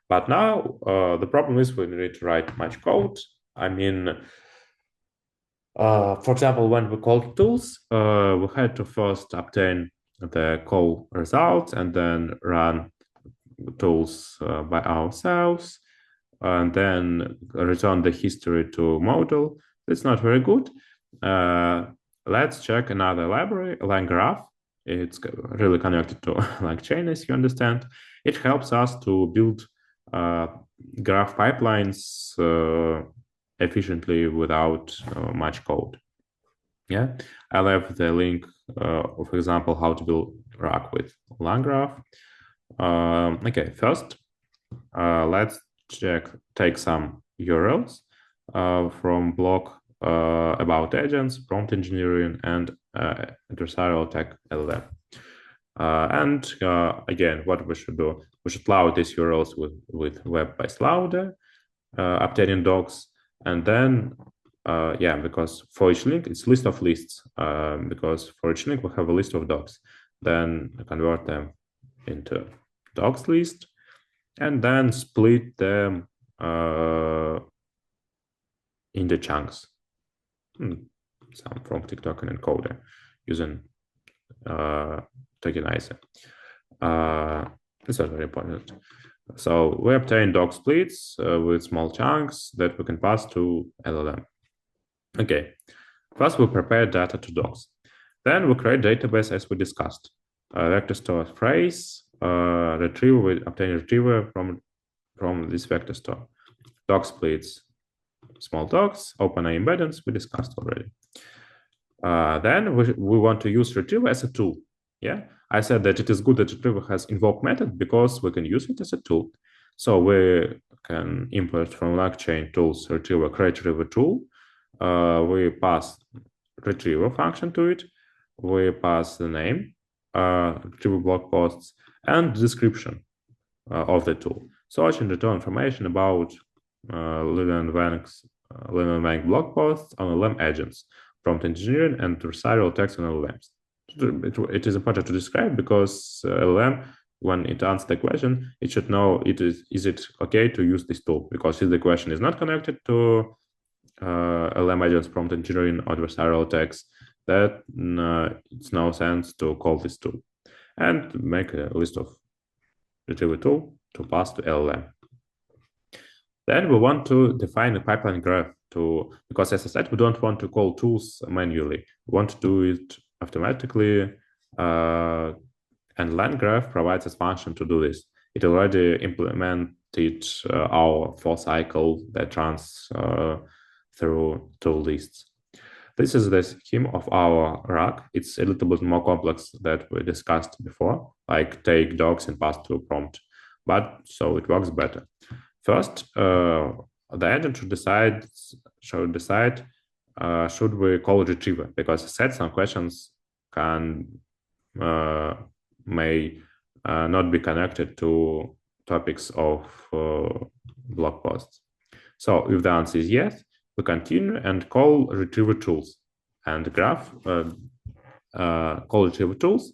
But now the problem is we need to write much code. I mean, for example, when we called tools, we had to first obtain the call results and then run tools by ourselves. and then return the history to model. It's not very good. Let's check another library, LangGraph. It's really connected to LangChain, as you understand. It helps us to build graph pipelines efficiently without much code. Yeah, I left the link of example how to build RAG with LangGraph. Okay, first, let's take some URLs from blog about agents, prompt engineering, and adversarial attack LLM. Again, what we should do, we should load these URLs with web-based loader, obtaining docs, and then because for each link it's list of lists. Because for each link we have a list of docs, then convert them into docs list, and then split them into chunks. Some from TikTok and encoder using tokenizer. This is very important. So we obtain doc splits with small chunks that we can pass to LLM. Okay, first we prepare data to docs. Then we create database as we discussed. Vector store phrase, retriever, we obtain retriever from this vector store. Doc splits, small docs, OpenAI embeddings, we discussed already. Then we want to use retriever as a tool. Yeah, I said that it is good that retriever has invoke method because we can use it as a tool. So we can import from LangChain tools retriever, create retriever tool. We pass retriever function to it. We pass the name, retriever blog posts, and description of the tool. So I can return information about Lilian Wang blog posts on LLM agents, prompt engineering, and adversarial text on LLMs. It is important to describe because LLM, when it answers the question, it should know is it okay to use this tool, because if the question is not connected to LLM agents, prompt engineering, or adversarial text, that it's no sense to call this tool, and make a list of retriever tool to pass to LLM. Then we want to define a pipeline graph because as I said, we don't want to call tools manually. We want to do it automatically, and LangGraph provides us function to do this. It already implemented our for cycle that runs through tool lists. This is the scheme of our RAG. It's a little bit more complex that we discussed before, like take docs and pass to a prompt, but so it works better. First, the agent should decide should we call retriever, because I said some questions may not be connected to topics of blog posts. So if the answer is yes, we continue and call retriever tools, and graph call retriever tools,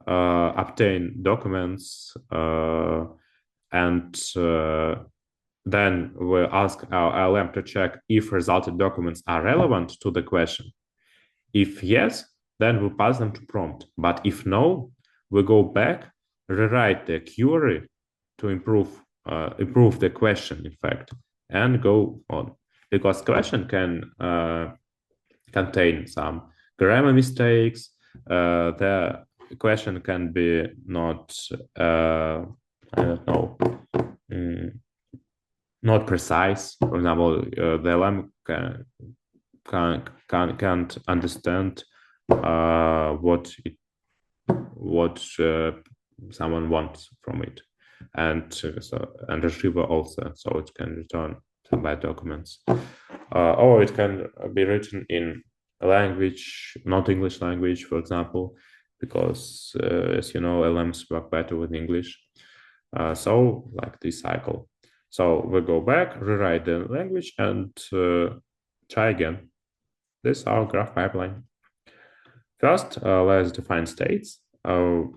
obtain documents, and then we ask our LLM to check if resulted documents are relevant to the question. If yes, then we pass them to prompt. But if no, we go back, rewrite the query to improve the question, in fact, and go on. Because question can contain some grammar mistakes. The question can be not, I don't know, not precise. For example, the LM can't understand what someone wants from it, and retriever also, so it can return some bad documents, or it can be written in a language, not English language, for example, because as you know, LMs work better with English. So like this cycle. So we go back, rewrite the language, and try again. This is our graph pipeline. First, let's define states. The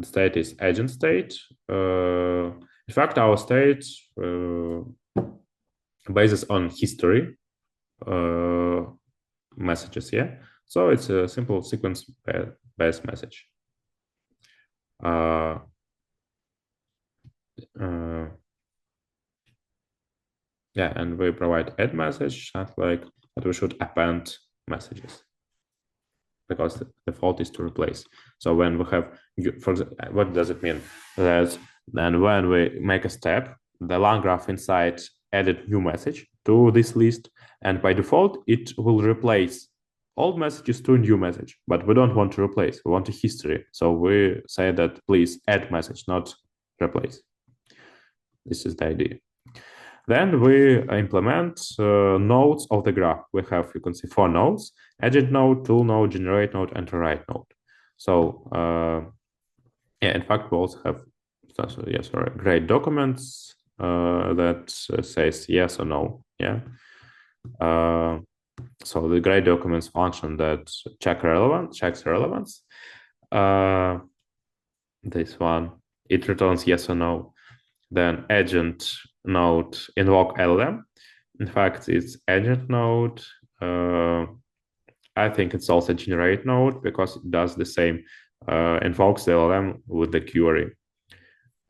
state is agent state. In fact, our state bases on history messages, yeah? So it's a simple sequence-based message. Yeah, and we provide add message, and like that we should append messages because the default is to replace. So when we have, what does it mean? That then when we make a step, the lang graph inside added new message to this list, and by default it will replace old messages to a new message. But we don't want to replace; we want a history. So we say that please add message, not replace. This is the idea. Then we implement nodes of the graph. We have, you can see, 4 nodes: edit node, tool node, generate node, and write node. So yeah, in fact, we also have grade documents that says yes or no. Yeah. So the grade documents function that checks relevance. This one, it returns yes or no. Then agent node invoke LLM. In fact, it's agent node. I think it's also generate node because it does the same, invokes the LLM with the query.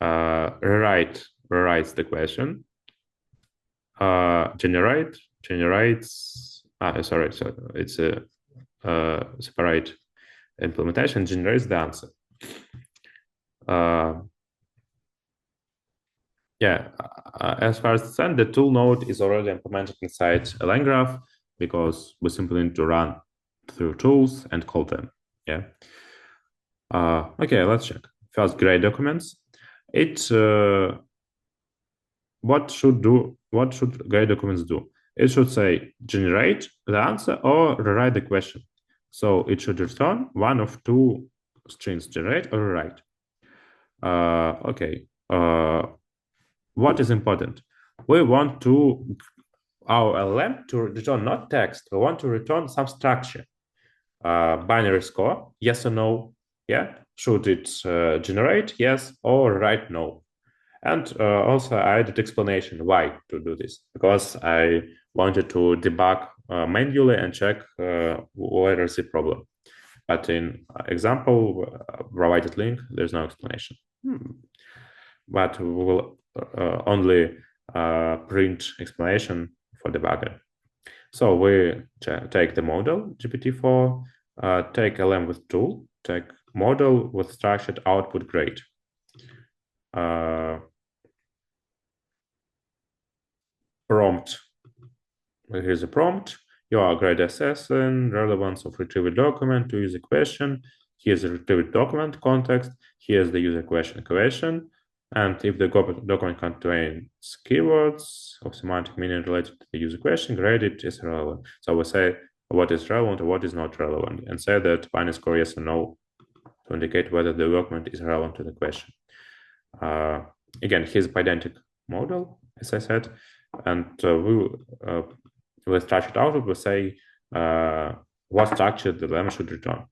Rewrites the question. Generates. Sorry, so it's a separate implementation. Generates the answer. Yeah, as far as send, the tool node is already implemented inside a line graph because we simply need to run through tools and call them. Yeah. Okay, let's check. First, grade documents. What should grade documents do? It should say generate the answer or rewrite the question. So it should return one of 2 strings: generate or rewrite. Okay. What is important? We want our LLM to return not text. We want to return some structure. Binary score, yes or no. Yeah. Should it generate yes or write no? And also I added explanation why to do this, because I wanted to debug manually and check where is the problem. But in example provided link, there's no explanation. But we will only print explanation for debugger. So we take the model GPT-4, take LM with tool, take model with structured output grade. Prompt. Here's a prompt. You are grade assessing relevance of retrieved document to user question. Here's the retrieved document context. Here's the user question. And if the document contains keywords of semantic meaning related to the user question, grade it is relevant. So we say what is relevant or what is not relevant, and say that binary score yes or no to indicate whether the document is relevant to the question. Again, here's a pedantic model, as I said, and we structured output. We say what structure the LLM should return.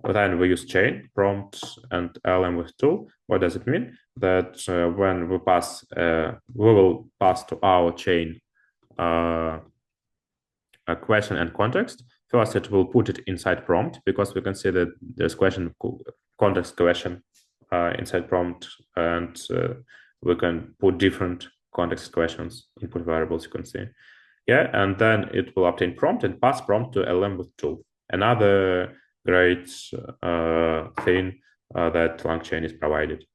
Then we use chain, prompt, and LLM with tool. What does it mean? That when we pass, we will pass to our chain a question and context. First, it will put it inside prompt because we can see that there's context question inside prompt, and we can put different context questions, input variables, you can see. Yeah, and then it will obtain prompt and pass prompt to LLM with tool. Another great thing that LangChain is provided.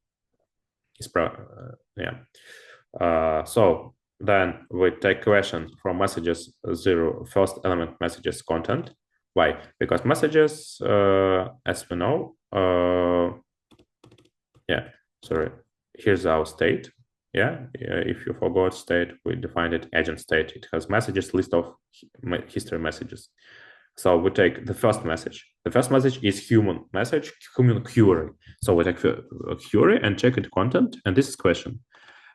So then we take question from messages 0, first element messages content. Why? Because messages, as we know, here's our state. Yeah, if you forgot state, we defined it agent state. It has messages, list of history messages. So we take the first message. The first message is human message, human query. So we take a query and check it content, and this is question.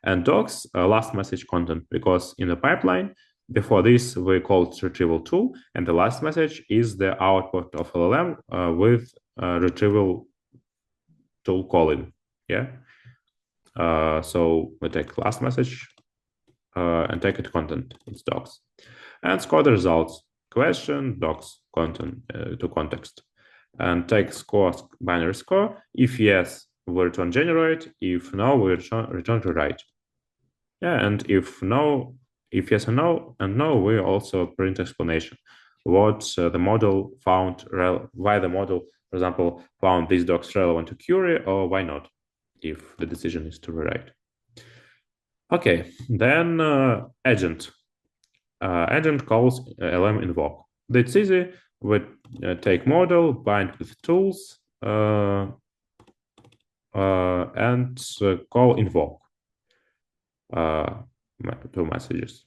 And docs, last message content, because in the pipeline, before this, we called retrieval tool, and the last message is the output of LLM with retrieval tool calling. Yeah. So we take last message and take it content, it's docs, and score the results: question, docs, content to context, and take score, binary score. If yes, we return generate. If no, we return to write. Yeah, and if no, If yes or no, and no, we also print explanation. What the model found, why the model, for example, found these docs relevant to query, or why not, if the decision is to rewrite. Okay, then agent. Agent calls LM invoke. That's easy. We take model, bind with tools, and call invoke. Two messages.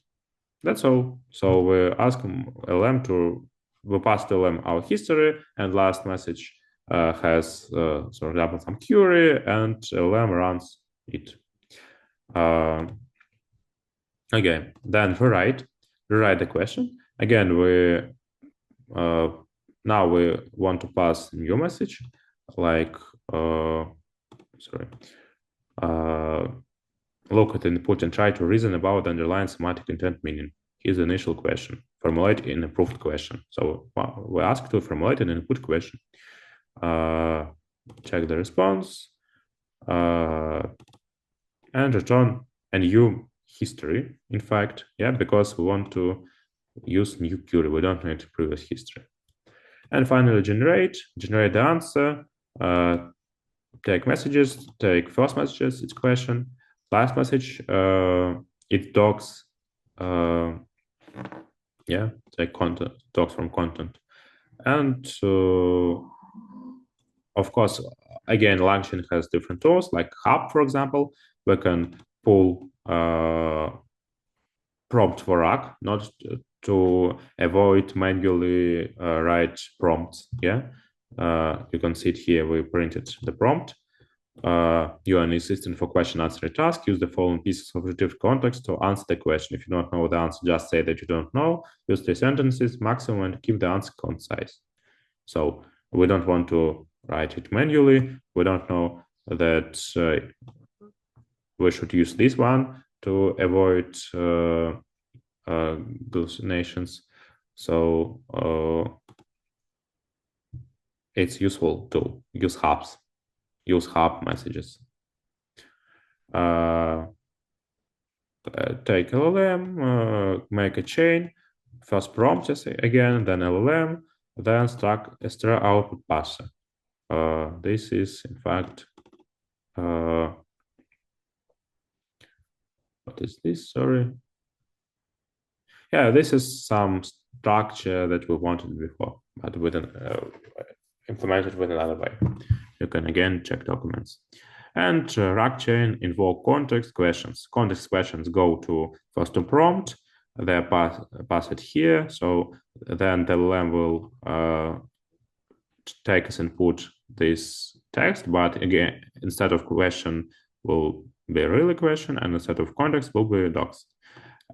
That's all. So we ask LM we pass to LM our history, and last message has, for example, some query, and LM runs it. Again, then rewrite the question. Again, now we want to pass new message, like look at the input and try to reason about the underlying semantic intent meaning. Here's the initial question. Formulate an improved question. So we ask to formulate an input question. Check the response and return a new history. In fact, yeah, because we want to use new query. We don't need previous history. And finally, generate the answer. Take messages. Take first messages. It's question. Last message, it docs, yeah, like content, docs from content. And of course, again, LangChain has different tools, like Hub, for example. We can pull prompt for RAG, not to avoid manually write prompts, yeah. You can see it here, we printed the prompt. You are an assistant for question answering task. Use the following pieces of retrieved context to answer the question. If you don't know the answer, just say that you don't know. Use 3 sentences maximum and keep the answer concise. So we don't want to write it manually. We don't know that we should use this one to avoid hallucinations. So it's useful to use hubs. Use hub messages. Take LLM, make a chain, first prompt again, then LLM, then struct output parser. This is in fact, what is this? Sorry. Yeah, this is some structure that we wanted before, but with implemented with another way. You can again check documents. And LangChain invoke context questions. Context questions go to first to prompt. They're passed here. So then the LLM will take as input this text, but again, instead of question will be a really question, and instead of context will be docs.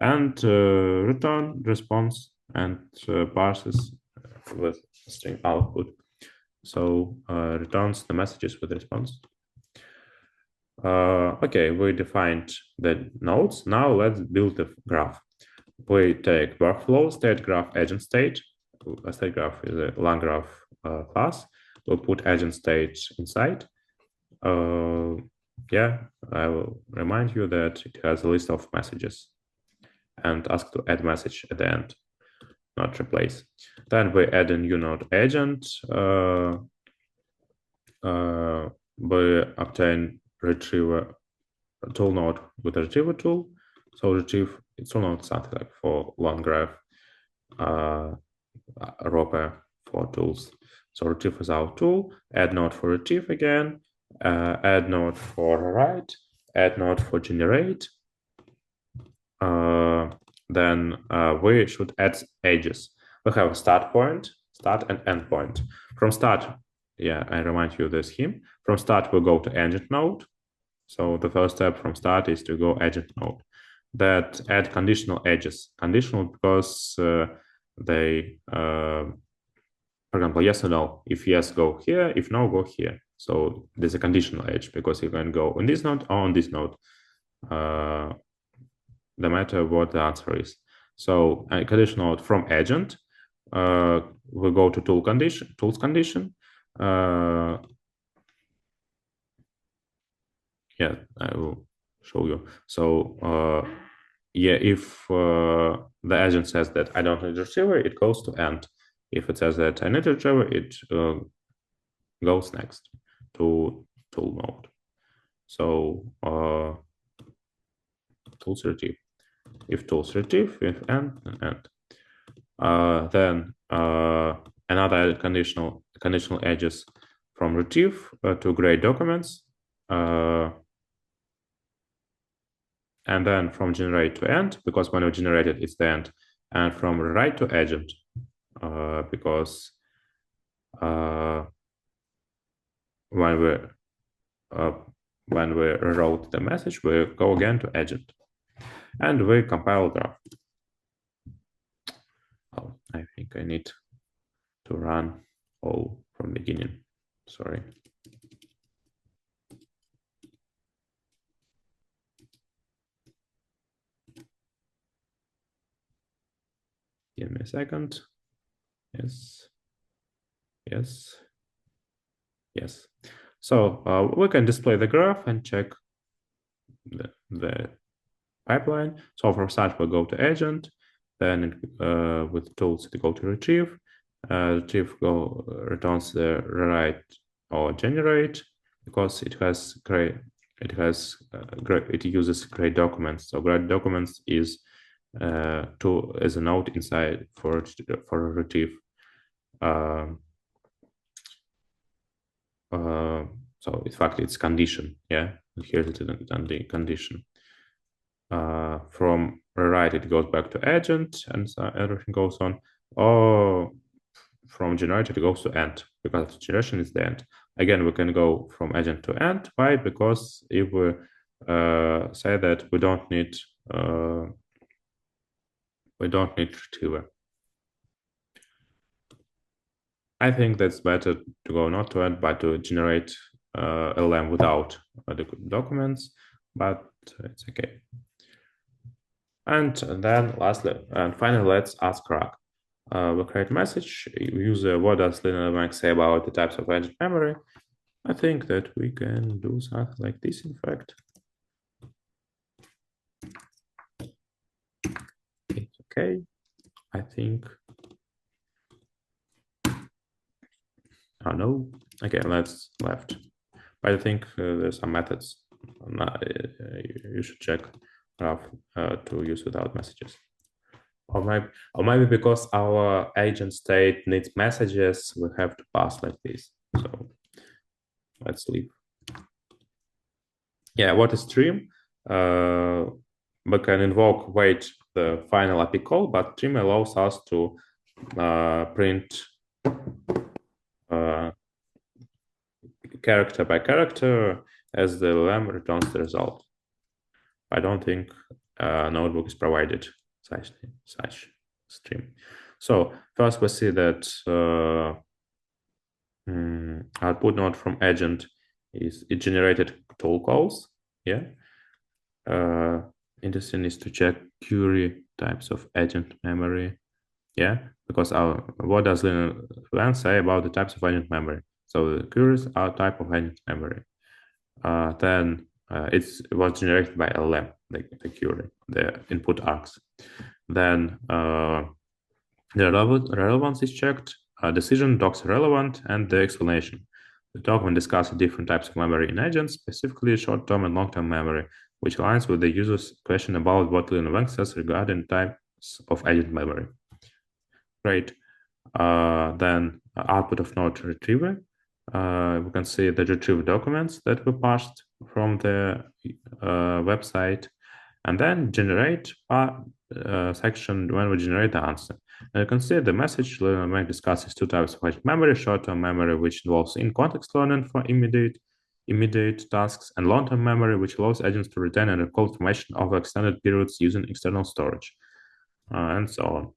And return response and parses with string output. So returns the messages with response. Okay, we defined the nodes. Now let's build the graph. We take workflow, state graph, agent state. A state graph is a LangGraph class. We'll put agent state inside. Yeah, I will remind you that it has a list of messages and ask to add message at the end, not replace. Then we add a new node agent. We obtain retriever tool node with a retriever tool. So retrieve, it's tool node something like for LangGraph, Roper for tools. So retrieve is our tool, add node for retrieve again, add node for write, add node for generate. Then we should add edges. We have a start point, start and end point. From start, yeah, I remind you the scheme. From start, we'll go to agent node. So the first step from start is to go agent node. That add conditional edges. Conditional because they, for example, yes or no. If yes, go here. If no, go here. So there's a conditional edge because you can go on this node or on this node, no matter what the answer is. So a conditional node from agent, we go to tools condition. Yeah, I will show you. So yeah, if the agent says that I don't need a retriever, it goes to end. If it says that I need a retriever, it goes next to tool mode. So tools retrieve. If tools retrieve, if end, end. Then another conditional edges from retrieve to grade documents, and then from generate to end, because when we generate it, it's the end, and from write to agent, because when we wrote the message, we go again to agent, and we compile graph. Oh, I think I need to run all from beginning. Sorry. Give me a second. Yes. Yes. Yes. So we can display the graph and check the pipeline. So for such, we go to agent, then with tools, we go to retrieve. Retrieve returns the write or generate, because it has it uses grade documents. So grade documents is as a node inside for retrieve. So in fact, it's condition. Yeah, here's the condition. From write, it goes back to agent, and so everything goes on. Or from generate, it goes to end, because generation is the end. Again, we can go from agent to end. Why? Because if we say that we don't need retriever, I think that's better to go not to end, but to generate LLM without the documents, but it's okay. And then lastly, and finally, let's ask RAG. We create a message, user, what does LLM say about the types of agent memory? I think that we can do something like this, in fact. It's okay, I think. Oh no, okay, let's left. But I think there's some methods you should check to use without messages. Or maybe because our agent state needs messages, we have to pass like this. So let's leave. Yeah, what is stream? We can invoke wait the final API call, but stream allows us to print character by character as the LLM returns the result. I don't think notebook is provided such stream. So first we see that output node from agent is it generated tool calls. Yeah. Interesting is to check query types of agent memory. Yeah, because what does Lang say about the types of agent memory? So the queries are type of agent memory. Then it was generated by LLM, the query, the input args. Then the relevance is checked, decision, docs relevant, and the explanation. The document discusses different types of memory in agents, specifically short-term and long-term memory, which aligns with the user's question about what Lang says regarding types of agent memory. Great. Then output of node retriever. We can see the retrieve documents that we parsed from the website, and then generate section when we generate the answer. And you can see the message learning discusses two types of memory: short-term memory, which involves in-context learning for immediate tasks, and long-term memory, which allows agents to retain and recall information over extended periods using external storage, and so on.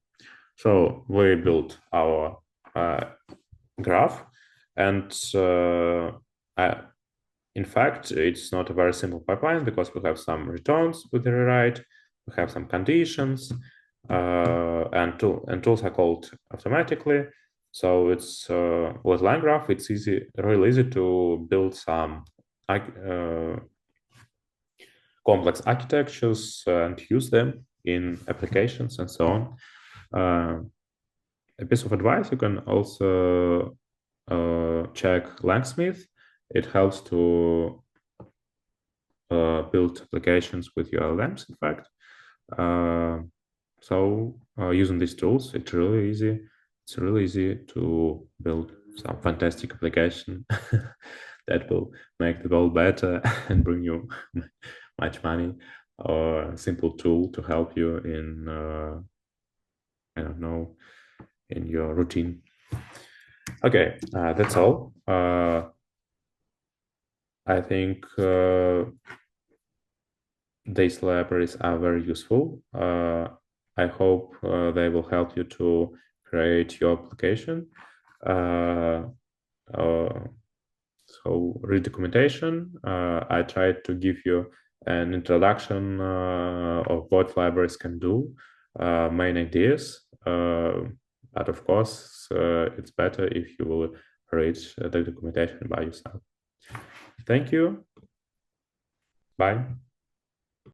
So we built our graph, and in fact, it's not a very simple pipeline, because we have some returns with the rewrite, we have some conditions, and tools are called automatically. So it's with LangGraph, it's really easy to build some complex architectures and use them in applications and so on. A piece of advice, you can also check Langsmith. It helps to build applications with your LLMs, in fact. So using these tools, it's really easy. It's really easy to build some fantastic application that will make the world better and bring you much money, or a simple tool to help you in, I don't know, in your routine. Okay, that's all. I think these libraries are very useful. I hope they will help you to create your application. So read documentation. I tried to give you an introduction of what libraries can do, main ideas. But of course, it's better if you will read the documentation by yourself. Thank you. Bye.